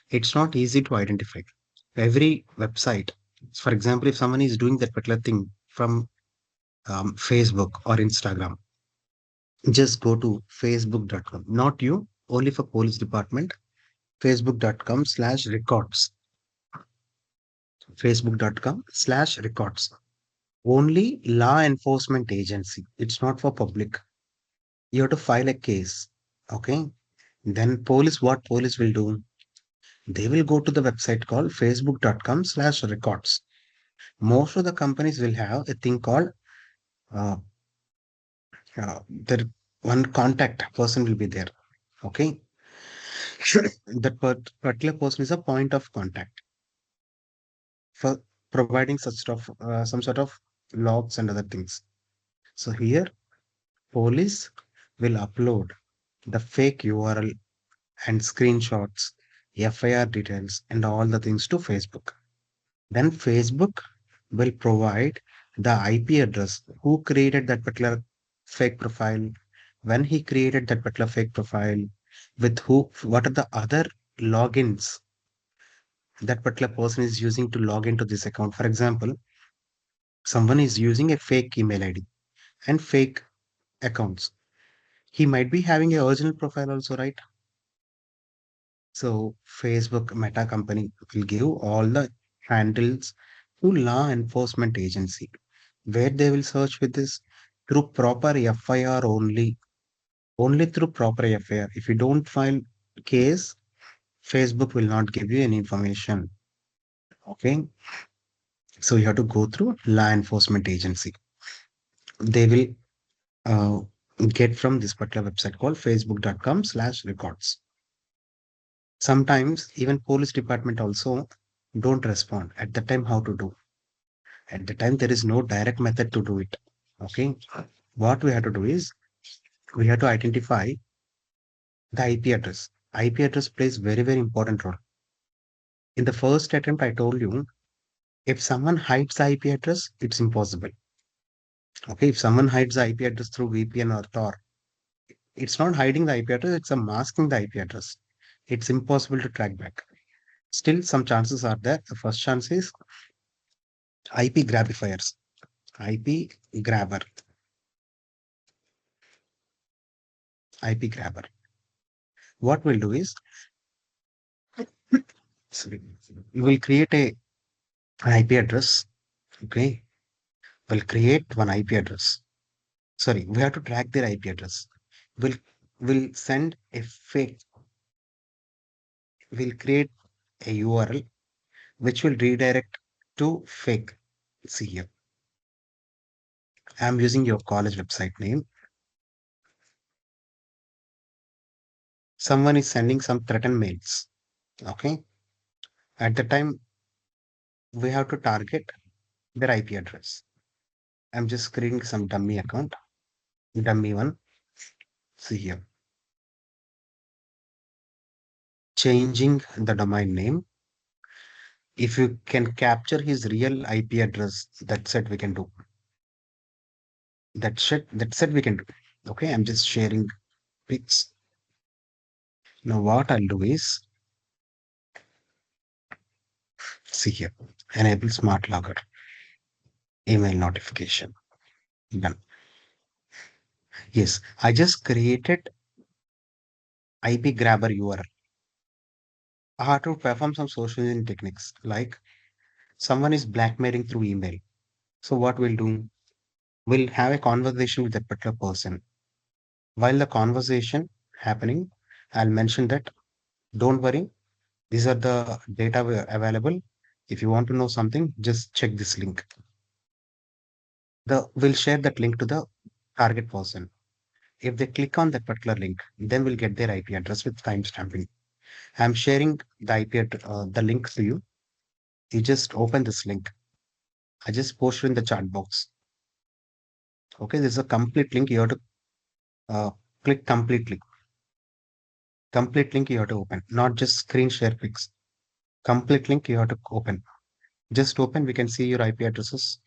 It's not easy to identify. Every website, for example, if someone is doing that particular thing from Facebook or Instagram, just go to facebook.com. Not you, only for police department, facebook.com/records. Facebook.com/records. Only law enforcement agency. It's not for public. You have to file a case. Okay. Then police, what police will do? They will go to the website called facebook.com/records. Most of the companies will have a thing called uh, there one contact person will be there. Okay. That particular person is a point of contact for providing such stuff, some sort of logs and other things. So here, police will upload the fake URL and screenshots, FIR details, and all the things to Facebook. Then Facebook will provide the IP address who created that particular fake profile, when he created that particular fake profile, with who, what are the other logins that particular person is using to log into this account. For example, someone is using a fake email ID and fake accounts. He might be having a original profile also, right? So Facebook Meta company will give all the handles to law enforcement agency where they will search with this through proper FIR only. Only through proper FIR. If you don't file case, Facebook will not give you any information. Okay. So you have to go through law enforcement agency. They will get from this particular website called facebook.com/records. Sometimes even police department also don't respond. At the time, how to do? At the time, there is no direct method to do it. Okay. What we have to do is we have to identify the IP address. IP address plays very, very important role. In the first attempt, I told you, if someone hides the IP address, it's impossible. Okay. If someone hides the IP address through VPN or Tor, it's not hiding the IP address, it's a masking the IP address. It's impossible to track back. Still, some chances are there. The first chance is IP grabifiers. IP grabber. IP grabber. What we'll do is sorry, we will create an IP address. Okay. We'll create one IP address. Sorry, we have to track their IP address. We'll we'll send a fake. We'll create a URL which will redirect to fake. See here. I'm using your college website name. Someone is sending some threatened mails. Okay. At the time, we have to target their IP address. I'm just creating some dummy account. Dummy one. See here. Changing the domain name. If you can capture his real IP address, that's it we can do. That's it we can do. Okay, I'm just sharing pics. Now what I'll do is see here. Enable smart logger. Email notification. Done. Yes, I just created IP grabber URL. I have to perform some social engineering techniques like someone is blackmailing through email. So what we'll do? We'll have a conversation with that particular person. While the conversation happening, I'll mention that don't worry, these are the data available. If you want to know something, just check this link. we'll share that link to the target person. If they click on that particular link, then we'll get their IP address with timestamping. I'm sharing the link to you. You just open this link. I just posted in the chat box. Okay, this is a complete link. You have to uh, click completely. Complete link you have to open, not just screen share clicks. Complete link you have to open. Just open, we can see your IP addresses.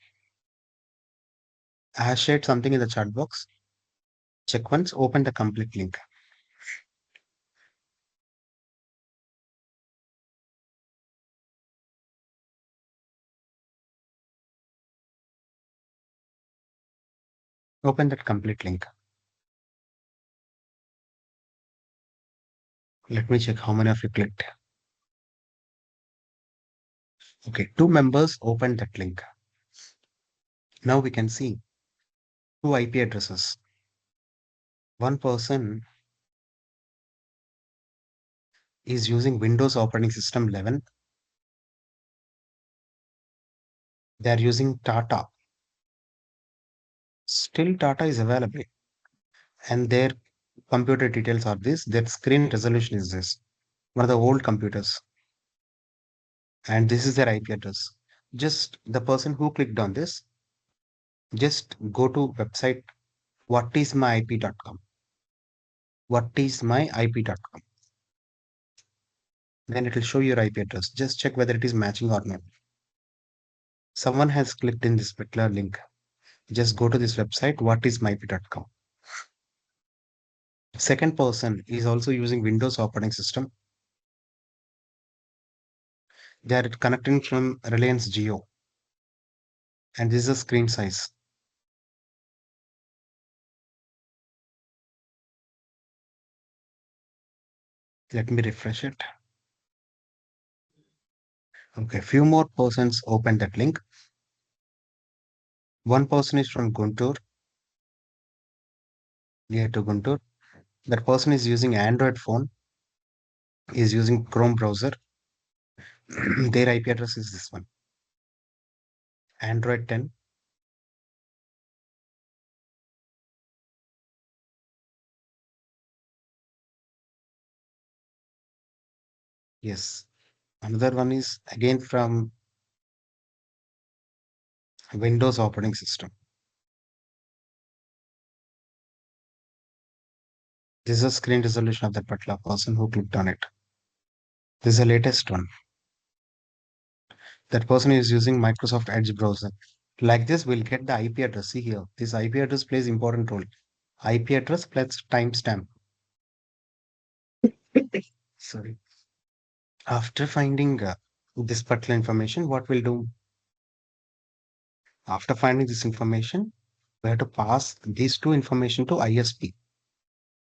I have shared something in the chat box. Check once, open the complete link. Open that complete link. Let me check how many of you clicked. Okay, 2 members opened that link. Now we can see 2 IP addresses. One person is using Windows operating system 11. They are using Tata. Still Tata is available. And their computer details are this. Their screen resolution is this. One of the old computers. And this is their IP address. Just the person who clicked on this, just go to website whatismyip.com. Whatismyip.com. Then it will show your IP address. Just check whether it is matching or not. Someone has clicked in this particular link. Just go to this website whatismyip.com. Second person is also using Windows operating system. They are connecting from Reliance Jio. And this is a screen size. Let me refresh it. Okay, few more persons open that link. One person is from Guntur, near to Guntur. That person is using Android phone, is using Chrome browser. Their IP address is this one, Android 10. Yes. Another one is again from Windows operating system. This is a screen resolution of that particular person who clicked on it. This is the latest one. That person is using Microsoft Edge browser. Like this, we'll get the IP address. See here, this IP address plays important role. IP address plus timestamp. Sorry. After finding this particular information, what we'll do? After finding this information, we have to pass these 2 information to ISP,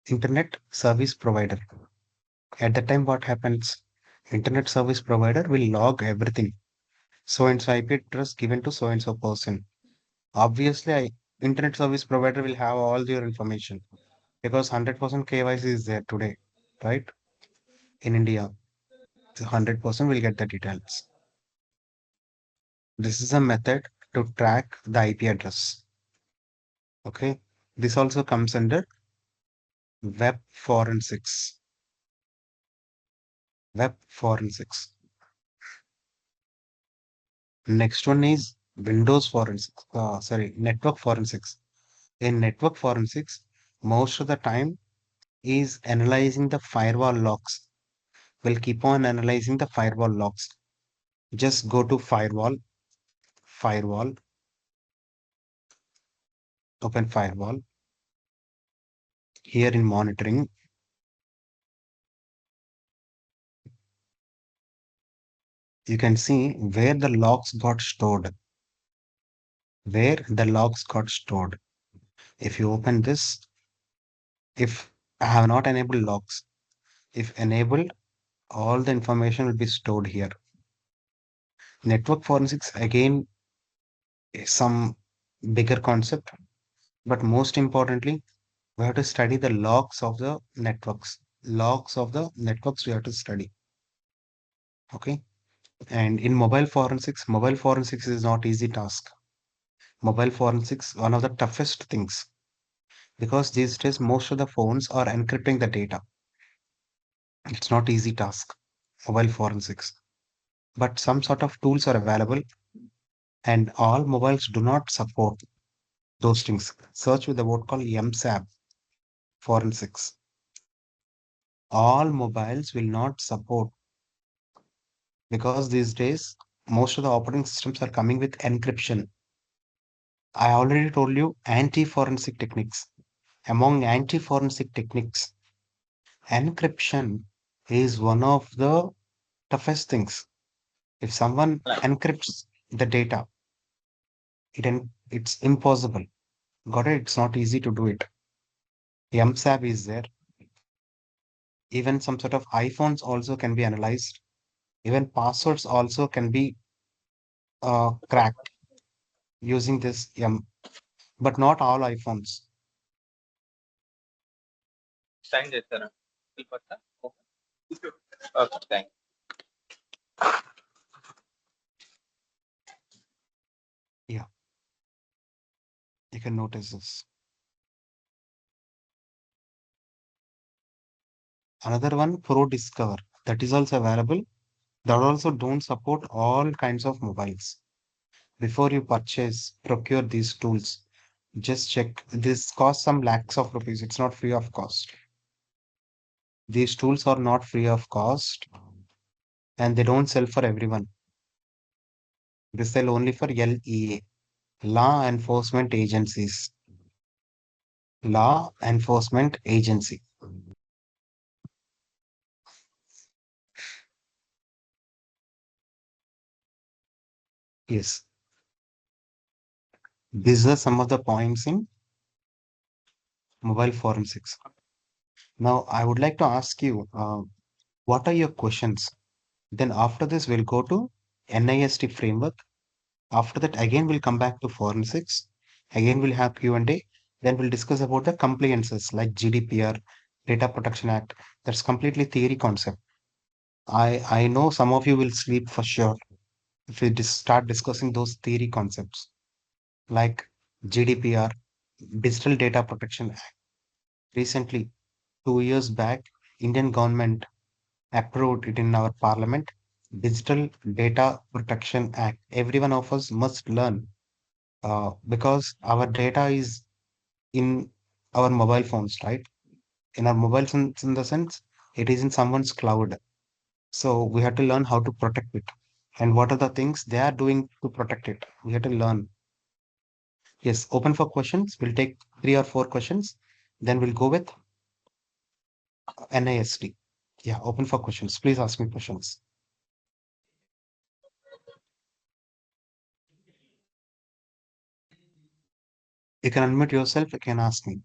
Internet Service Provider. At that time, what happens? Internet Service Provider will log everything. So and so IP address given to so and so person. Obviously, Internet Service Provider will have all your information because 100% KYC is there today, right? In India, 100% will get the details. This is a method to track the IP address. Okay. This also comes under web forensics. Web forensics. Next one is Windows forensics. Network forensics. In network forensics, most of the time is analyzing the firewall logs. We'll keep on analyzing the firewall logs. Just go to firewall, open firewall. Here in monitoring, you can see where the logs got stored. Where the logs got stored. If you open this, if I have not enabled logs, if enabled, all the information will be stored here. Network forensics again is some bigger concept, but most importantly, we have to study the logs of the networks. Logs of the networks we have to study. Okay. And in mobile forensics is not easy task. mobile forensics one of the toughest things because these days most of the phones are encrypting the data. It's not easy task, mobile forensics. But some sort of tools are available and all mobiles do not support those things. Search with the word called MSAB forensics. All mobiles will not support because these days most of the operating systems are coming with encryption. I already told you anti-forensic techniques. Among anti-forensic techniques, encryption is one of the toughest things. If someone encrypts the data, it's impossible. Got it? It's not easy to do it. MSAB is there. Even some sort of iPhones also can be analyzed. Even passwords also can be cracked using this but not all iPhones. Sign చేస్తారా okay thank Yeah, you can notice this. Another one, Pro Discover, that is also available. That also don't support all kinds of mobiles. Before you purchase, procure these tools. Just check. This costs some lakhs of rupees. It's not free of cost. These tools are not free of cost and they don't sell for everyone. They sell only for LEA, law enforcement agencies. Law enforcement agency. Yes. These are some of the points in mobile forensics. Now, I would like to ask you, what are your questions? Then after this, we'll go to NIST framework. After that, again, we'll come back to forensics. Again, we'll have Q&A. Then we'll discuss about the compliances like GDPR, Data Protection Act. That's completely theory concept. I know some of you will sleep for sure if we start discussing those theory concepts like GDPR, Digital Data Protection Act. Recently, 2 years back, Indian government approved it in our parliament. Digital Data Protection Act. Every one of us must learn because our data is in our mobile phones, right? In our mobile phones, in the sense, it is in someone's cloud. So we have to learn how to protect it. And what are the things they are doing to protect it? We have to learn. Yes, open for questions. We'll take 3 or 4 questions. Then we'll go with NIST. Yeah, open for questions. Please ask me questions. You can unmute yourself. You can ask me.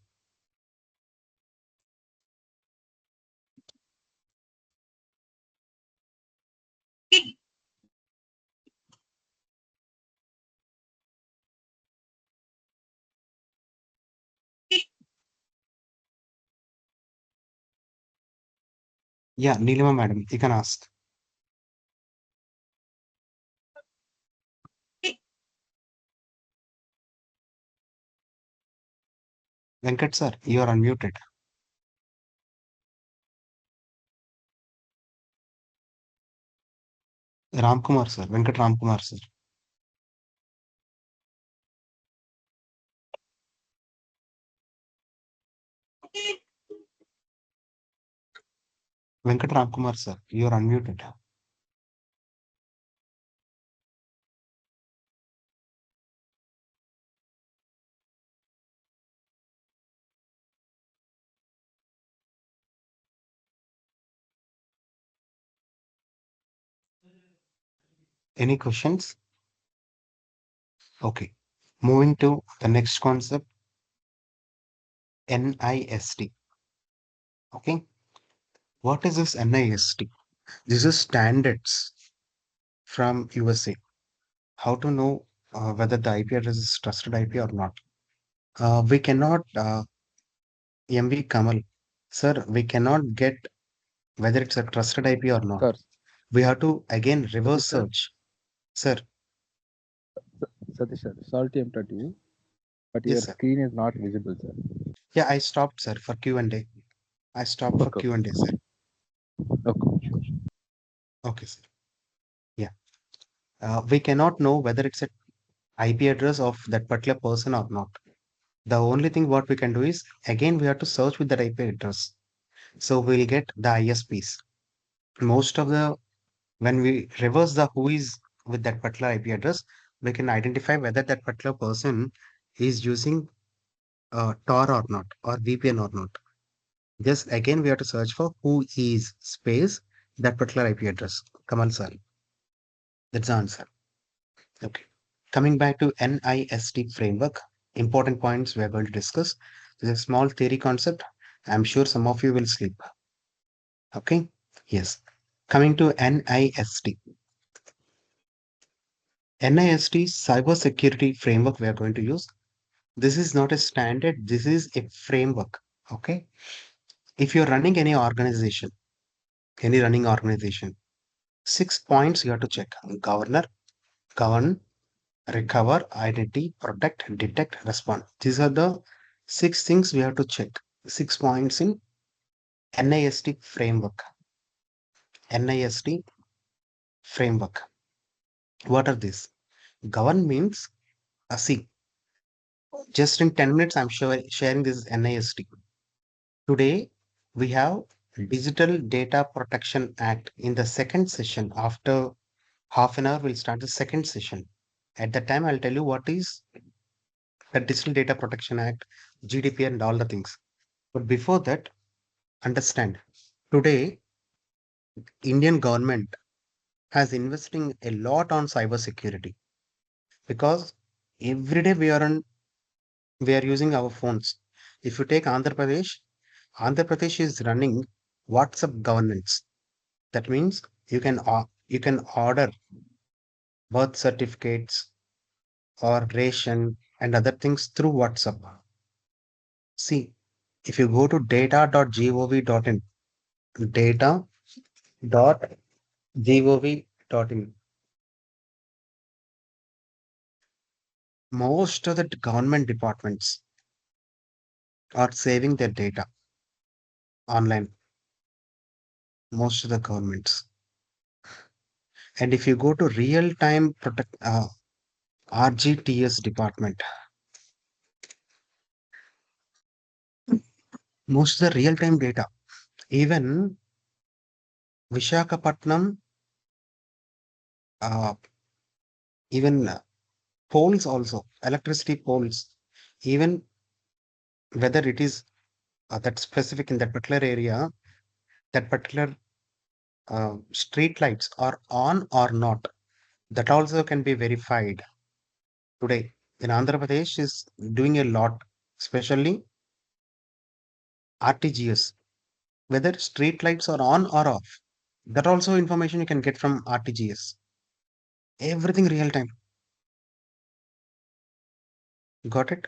Yeah, Neelima madam, you can ask. Venkat sir, you are unmuted. Ramkumar sir, Venkat Ramkumar sir. Venkat Ramkumar sir, you are unmuted. Any questions? Okay. Moving to the next concept, NIST. Okay. What is this NIST? This is standards from USA. How to know whether the IP address is trusted IP or not. We cannot, MV Kamal, sir, we cannot get whether it's a trusted IP or not. Sir, We have to again reverse Sir. search. Sir, Satish sir, sorry to interrupt you, but your Yes, sir. screen is not visible, sir. Yeah, I stopped, sir, for Q&A. I stopped for Okay, Q&A, sir. okay, sure. Okay, sir. Yeah. We cannot know whether it's a IP address of that particular person or not. The only thing what we can do is, again, we have to search with that IP address. So we'll get the ISPs. Most of the, when we reverse the who is with that particular IP address, we can identify whether that particular person is using Tor or not, or VPN or not. Just again, we have to search for who is space that particular IP address. Kamal sir, that's the answer. Okay. Coming back to NIST framework, important points we are going to discuss. There's a small theory concept. I'm sure some of you will sleep. Okay. Yes. Coming to NIST. NIST cybersecurity framework we are going to use. This is not a standard. This is a framework. Okay. If you're running any running organization, 6 points you have to check: governor, govern, recover, identity, protect, detect, respond. These are the 6 things we have to check. 6 points in NIST framework. NIST framework. What are these? Govern means, see, just in 10 minutes, I'm sure sharing this NIST. Today, we have Digital Data Protection Act in the second session. After half an hour, we'll start the second session. At that time, I'll tell you what is the Digital Data Protection Act, GDPR, and all the things. But before that, understand, today, Indian government has investing a lot on cybersecurity because every day we are using our phones. If you take Andhra Pradesh is running WhatsApp governance. That means you can order birth certificates or ration and other things through WhatsApp. See, if you go to data.gov.in, data.gov.in, most of the government departments are saving their data online. Most of the governments. And if you go to real time protect RGTS department, most of the real time data, even Vishakhapatnam, uh, even poles also, electricity poles, even whether it is that specific in that particular area, that particular street lights are on or not, that also can be verified today. In Andhra Pradesh is doing a lot, especially RTGS, whether street lights are on or off. That also information you can get from RTGS. Everything real time. Got it?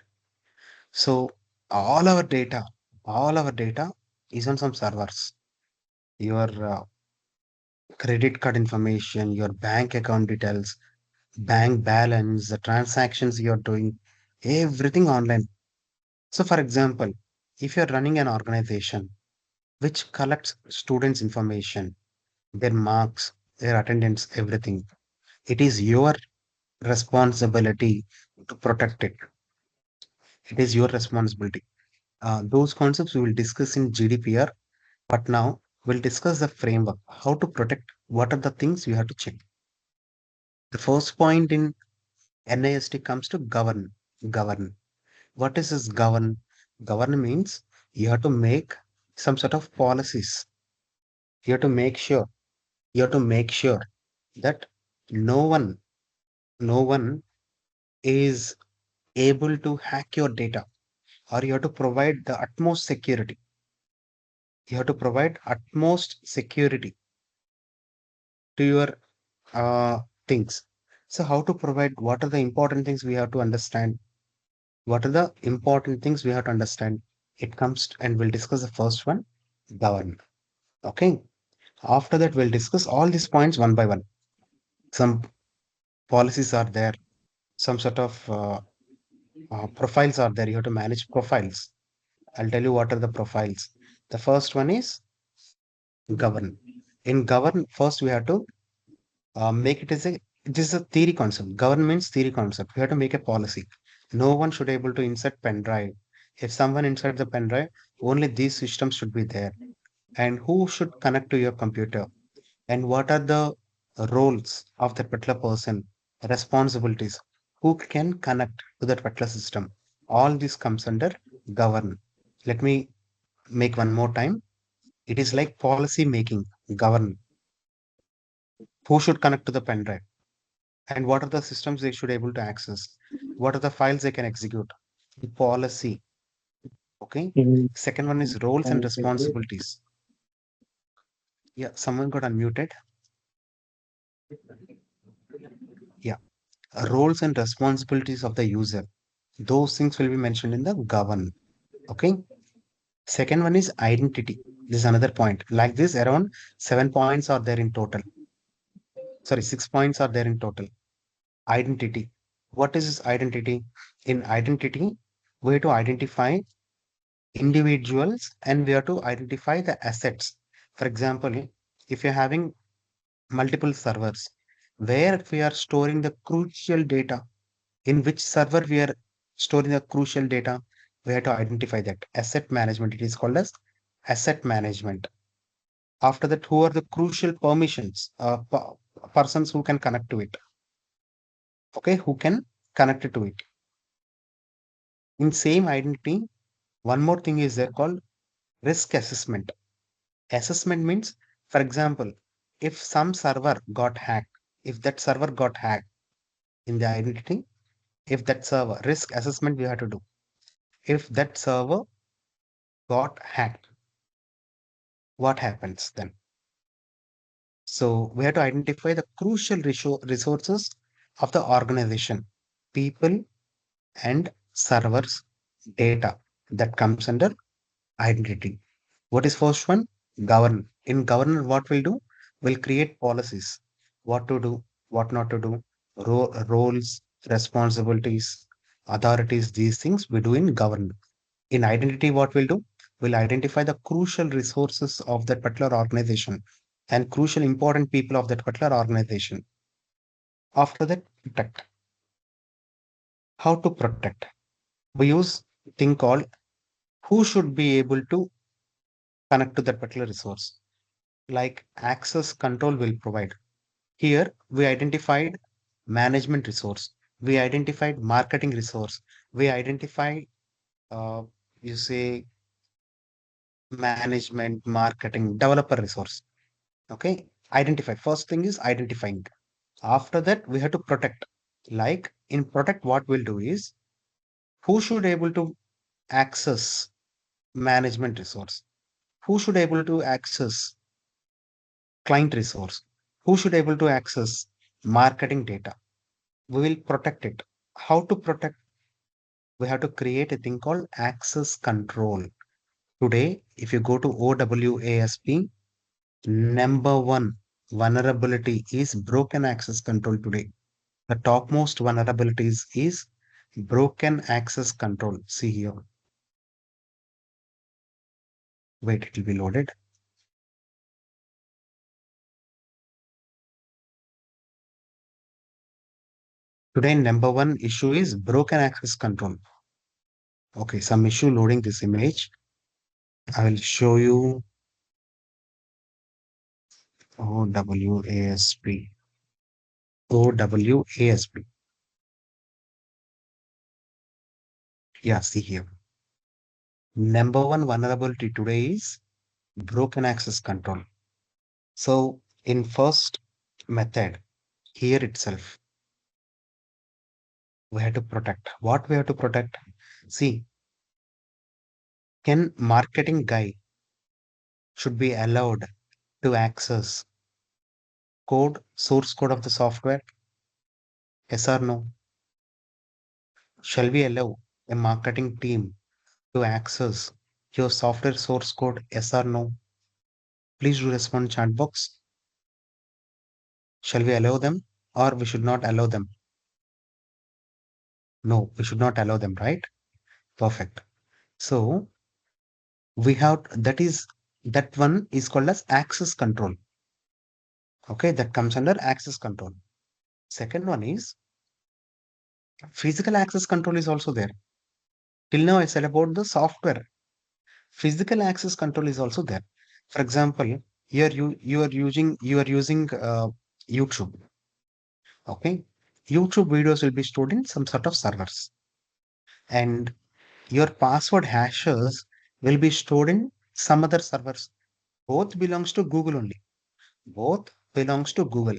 So all our data is on some servers. Your credit card information, your bank account details, bank balance, the transactions you're doing, everything online. So, for example, if you're running an organization which collects students' information, their marks, their attendance, everything, it is your responsibility to protect it. It is your responsibility. Those concepts we will discuss in GDPR, but now we'll discuss the framework, how to protect, what are the things you have to check. The first point in NIST comes to govern. Govern. What is this govern? Govern means you have to make some sort of policies. You have to make sure, you have to make sure that no one, no one is able to hack your data, or you have to provide the utmost security. You have to provide utmost security to your things. So, how to provide, what are the important things we have to understand? What are the important things we have to understand? It comes and we'll discuss the first one, govern. Okay. After that, we'll discuss all these points one by one. Some policies are there, some sort of profiles are there. You have to manage profiles. I'll tell you what are the profiles. The first one is govern. In govern, first we have to make it as a it is a theory concept. Govern means theory concept. We have to make a policy. No one should able to insert pen drive. If someone insert the pen drive, only these systems should be there. And who should connect to your computer? And what are the roles of that particular person, responsibilities, who can connect to that particular system? All this comes under govern. Let me make one more time. It is like policy making, govern. Who should connect to the pen drive? And what are the systems they should able to access? What are the files they can execute? The policy. Okay. Second one is roles and responsibilities. Yeah, someone got unmuted. Yeah, roles and responsibilities of the user. Those things will be mentioned in the govern. Okay. Second one is identity. This is another point. Like this, around 7 points are there in total. Sorry, 6 points are there in total. Identity. What is this identity? In identity, we have to identify individuals and we have to identify the assets. For example, if you're having multiple servers, where we are storing the crucial data, in which server we are storing the crucial data, we have to identify that. Asset management, it is called as asset management. After that, who are the crucial permissions, persons who can connect to it? Okay, who can connect it to it? In same identity, one more thing is there called risk assessment. Assessment means, for example, if some server got hacked, if that server got hacked in the identity, if that server, risk assessment we have to do. If that server got hacked, what happens then? So we have to identify the crucial resources of the organization, people and servers data that comes under identity. What is first one? Govern. In governance, what we'll do? We'll create policies. What to do, what not to do, roles, responsibilities, authorities, these things we do in govern. In identity, what we'll do? We'll identify the crucial resources of that particular organization and crucial important people of that particular organization. After that, protect. How to protect? We use thing called who should be able to connect to that particular resource. Like access control will provide. Here we identified management resource. We identified marketing resource. We identified, uh, you say, management, marketing, developer resource. Okay. Identify. First thing is identifying. After that, we have to protect. Like in protect, what we'll do is who should able to access management resource? Who should able to access client resource? Who should able to access marketing data? We will protect it. How to protect? We have to create a thing called access control. Today, if you go to OWASP, number one vulnerability is broken access control today. The topmost vulnerabilities is broken access control. See here. Wait, it will be loaded. Today, number one issue is broken access control. Okay, some issue loading this image. I will show you OWASP. OWASP. Yeah, see here. Number one vulnerability today is broken access control. So in first method, here itself, we have to protect. What we have to protect? See, can marketing guy should be allowed to access source code of the software? Yes or no? Shall we allow a marketing team to access your software source code? Yes or no? Please do respond chat box. Shall we allow them or we should not allow them? No, we should not allow them, right? Perfect. So we have that one is called as access control. Okay, that comes under access control. Second one is physical access control is also there. Till now I said about the software. Physical access control is also there. For example, here you are using YouTube. Okay, YouTube videos will be stored in some sort of servers, and your password hashes will be stored in some other servers. Both belongs to Google only. Both belongs to Google.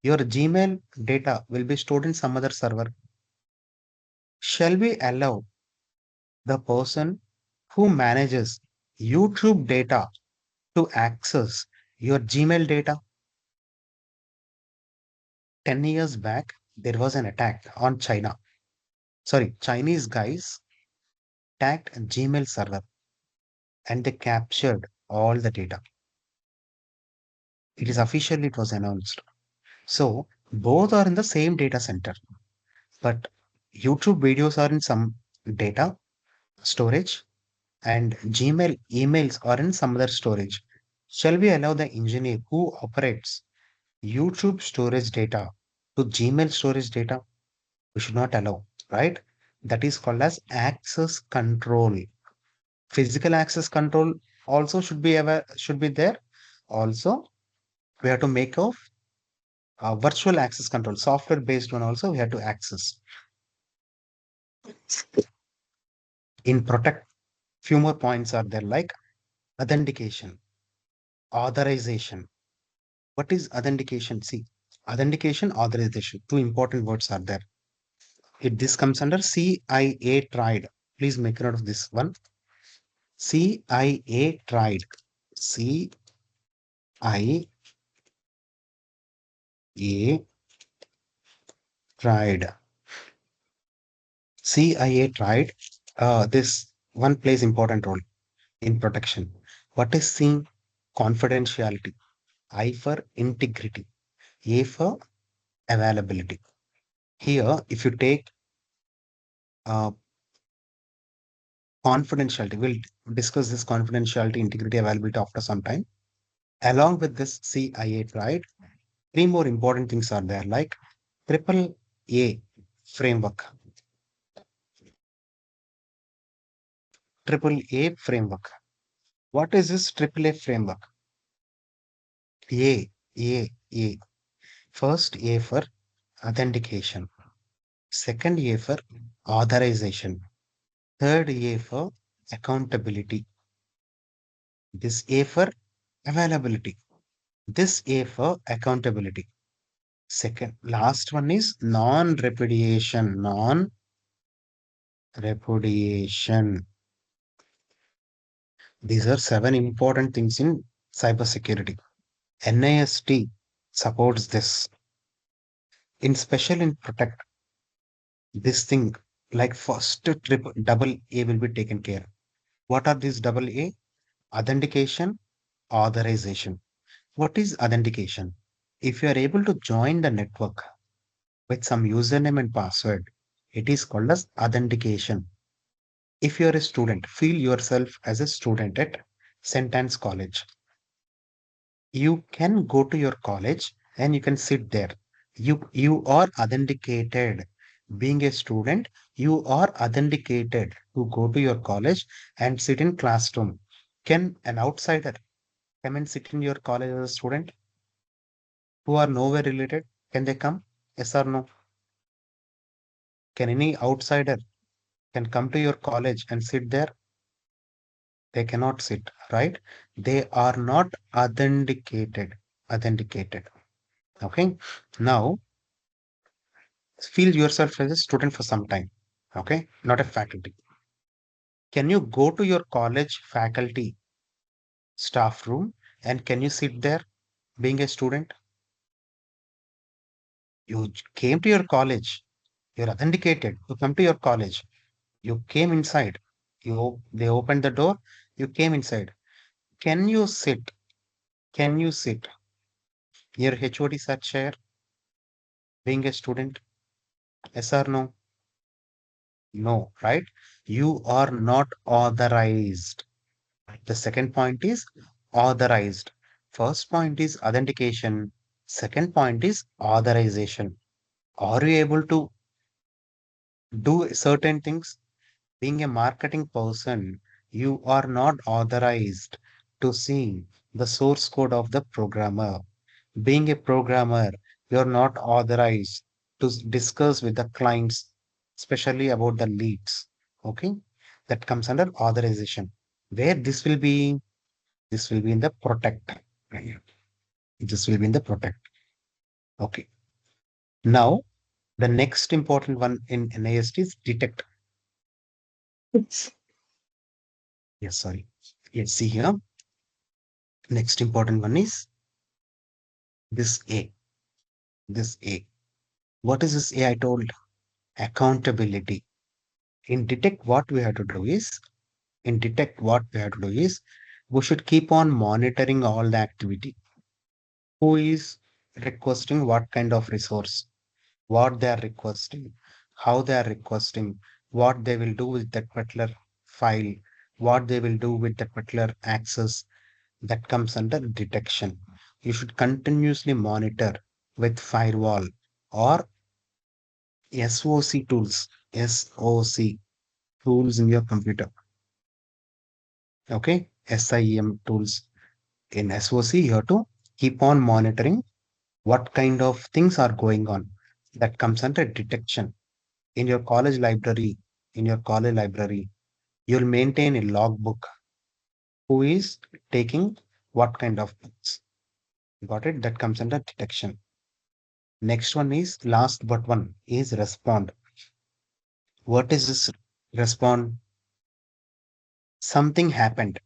Your Gmail data will be stored in some other server. Shall we allow the person who manages YouTube data to access your Gmail data? 10 years back, there was an attack on China. Sorry, Chinese guys attacked a Gmail server and they captured all the data. It was announced. So both are in the same data center, but YouTube videos are in some data storage and Gmail emails are in some other storage. Shall we allow the engineer who operates YouTube storage data to Gmail storage data? We should not allow, right? That is called as access control. Physical access control also should be there. Also, we have to make of virtual access control, software based one also we have to access. In protect, few more points are there like authentication, authorization. What is authentication? See, authentication, authorization, two important words are there. This comes under CIA tried. Please make note of this one. CIA tried. CIA tried. CIA tried. This one plays important role in protection. What is C? Confidentiality. I for integrity. A for availability. Here, if you take uh, confidentiality, we'll discuss this confidentiality, integrity, availability after some time. Along with this CIA tried, three more important things are there like triple A framework. Triple A framework. What is this triple A framework? A. First A for authentication. Second A for authorization. Third A for accountability. This A for availability. This A for accountability. Second, last one is non-repudiation. Non-repudiation. These are seven important things in cybersecurity. NIST supports this. In special in Protect, this thing like first double A will be taken care. What are these double A? Authentication, authorization. What is authentication? If you are able to join the network with some username and password, it is called as authentication. If you are a student, feel yourself as a student at St. College. You can go to your college and you can sit there. You are authenticated. Being a student, you are authenticated to go to your college and sit in classroom. Can an outsider come and sit in your college as a student who are nowhere related? Can they come? Yes or no? Can any outsider can come to your college and sit there? They cannot sit, right? They are not authenticated. Authenticated. Okay. Now feel yourself as a student for some time. Okay, not a faculty. Can you go to your college faculty staff room and can you sit there being a student? You came to your college, you're authenticated, you come to your college, you came inside, they opened the door, you came inside. Can you sit? Can you sit near HOD sat chair being a student? Yes or no? No, right? You are not authorized. The second point is authorized. First point is authentication. Second point is authorization. Are you able to do certain things? Being a marketing person, you are not authorized to see the source code of the programmer. Being a programmer, you're not authorized to discuss with the clients, especially about the leads. Okay, that comes under authorization. Where this will be in the protect. Right. This will be in the protect. Okay. Now, the next important one in NIST is detect. Yes, sorry. Yes, see here. Next important one is this A. This A. What is this A I told? Accountability. In detect, what we have to do is in detect what we have to do is we should keep on monitoring all the activity. Who is requesting what kind of resource, what they are requesting, how they are requesting, what they will do with that particular file, what they will do with that particular access. That comes under detection. You should continuously monitor with firewall or SOC tools, SOC tools in your computer. Okay, SIEM tools in SOC. You have to keep on monitoring what kind of things are going on. That comes under detection. In your college library, in your college library, you'll maintain a logbook. Who is taking what kind of books? Got it? That comes under detection. Next one is last but one is respond. What is this respond? Something happened.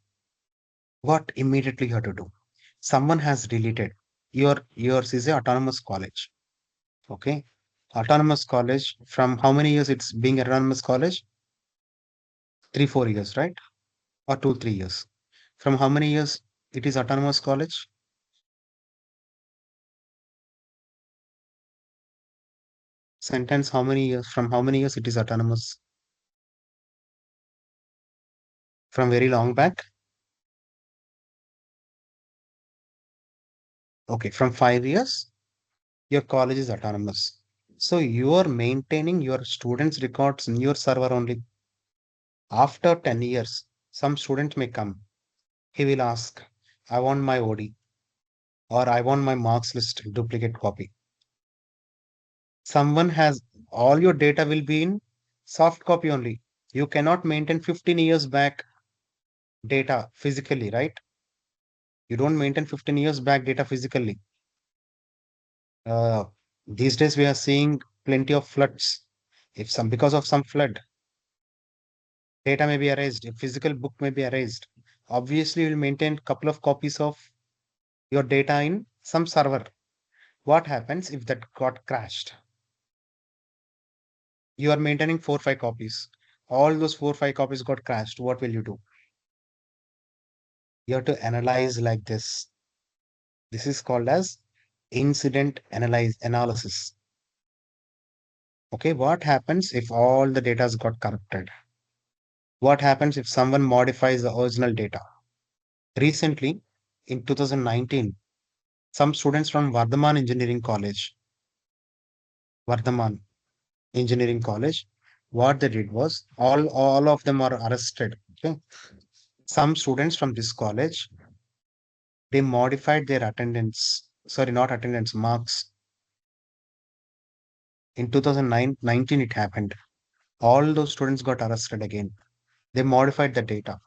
What immediately you have to do? Someone has deleted yours is a autonomous college. Okay. Autonomous college from how many years it's being autonomous college? 3, 4 years, right? Or 2, 3 years. From how many years it is autonomous college? Sentence how many years? From how many years it is autonomous? From very long back? Okay, from 5 years, your college is autonomous. So you are maintaining your students' records in your server only. After 10 years, some student may come. He will ask, I want my OD or I want my marks list duplicate copy. Someone has all your data will be in soft copy only. You cannot maintain 15 years back data physically, right? You don't maintain 15 years back data physically. Uh, these days we are seeing plenty of floods. If some because of some flood, data may be erased, a physical book may be erased. Obviously, you will maintain couple of copies of your data in some server. What happens if that got crashed? You are maintaining 4, 5 copies. All those 4, 5 copies got crashed. What will you do? You have to analyze like this. This is called as incident analysis. Okay, what happens if all the data has got corrupted? What happens if someone modifies the original data? Recently, in 2019, some students from Vardhaman Engineering College, what they did was all of them are arrested. Okay. Some students from this college, they modified their attendance, sorry, not attendance, marks. In 2019, it happened. All those students got arrested again. They modified the data.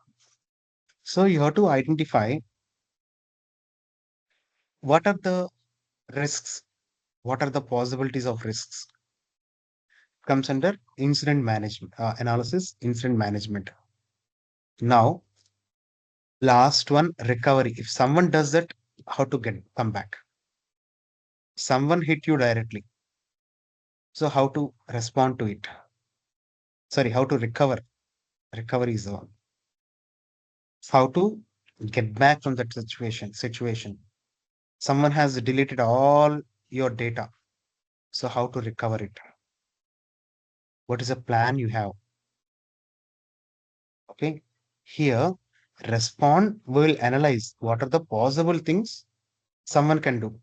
So you have to identify what are the risks, what are the possibilities of risks. Comes under incident management, analysis, incident management. Now, last one, recovery. If someone does that, how to come back? Someone hit you directly. So how to respond to it? Sorry, how to recover? Recovery is the one. How to get back from that situation. Someone has deleted all your data. So how to recover it? What is a plan you have? Okay. Here, respond will analyze what are the possible things someone can do.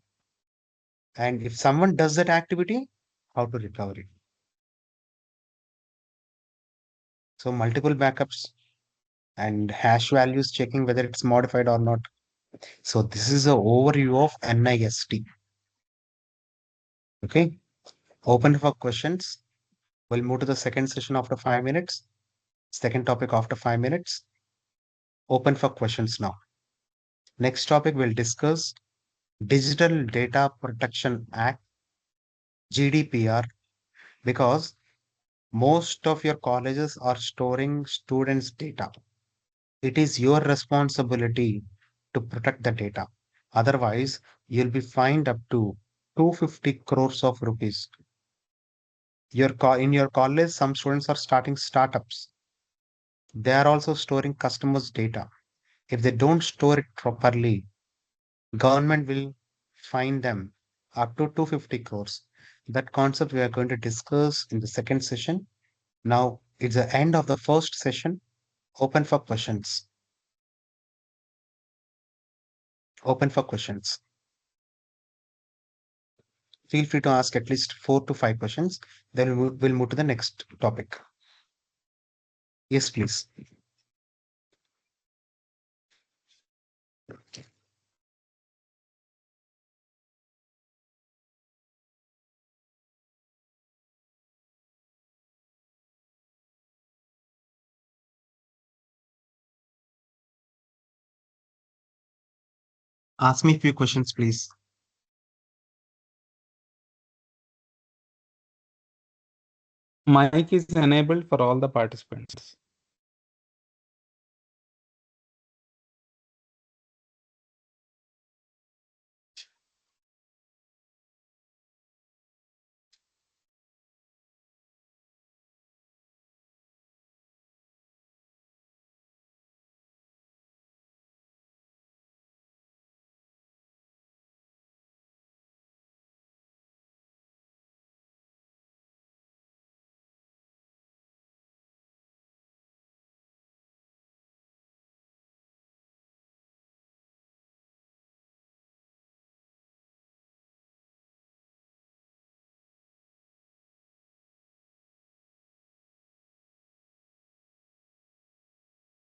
And if someone does that activity, how to recover it. So multiple backups and hash values checking whether it's modified or not. So this is an overview of NIST. Okay. Open for questions. We'll move to the second session after 5 minutes. Second topic after 5 minutes. Open for questions now. Next topic we'll discuss Digital Data Protection Act, GDPR, because most of your colleges are storing students' data. It is your responsibility to protect the data. Otherwise, you'll be fined up to 250 crores of rupees. In your college, some students are starting startups. They are also storing customers' data. If they don't store it properly, government will fine them up to 250 crores. That concept we are going to discuss in the second session. Now it's the end of the first session. Open for questions. Open for questions. Feel free to ask at least 4 to 5 questions. Then we'll move to the next topic. Yes, please. Ask me a few questions, please. Mic is enabled for all the participants.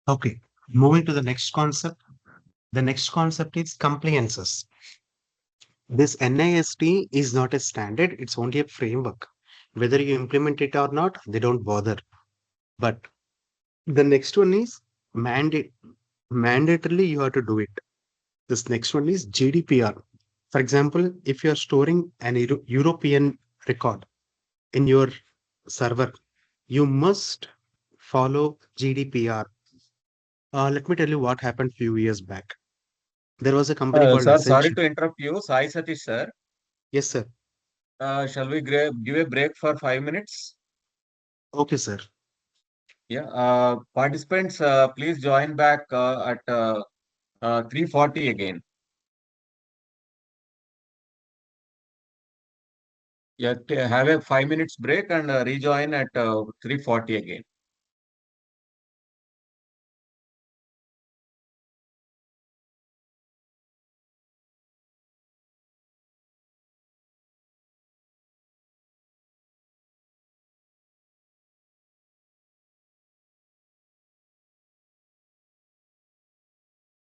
Okay, moving to the next concept. The next concept is compliances. This NIST is not a standard, it's only a framework. Whether you implement it or not, they don't bother. But the next one is mandate. Mandatorily, you have to do it. This next one is GDPR. For example, if you're storing an European record in your server, you must follow GDPR. Let me tell you what happened few years back. There was a company called Sir, sorry Essential. to interrupt you. Sai Satish, sir. Yes, sir. Shall we give a break for 5 minutes? Okay, sir. Yeah. Participants, please join back at 3:40 again. Yeah, have a 5 minutes break and rejoin at 3:40 again.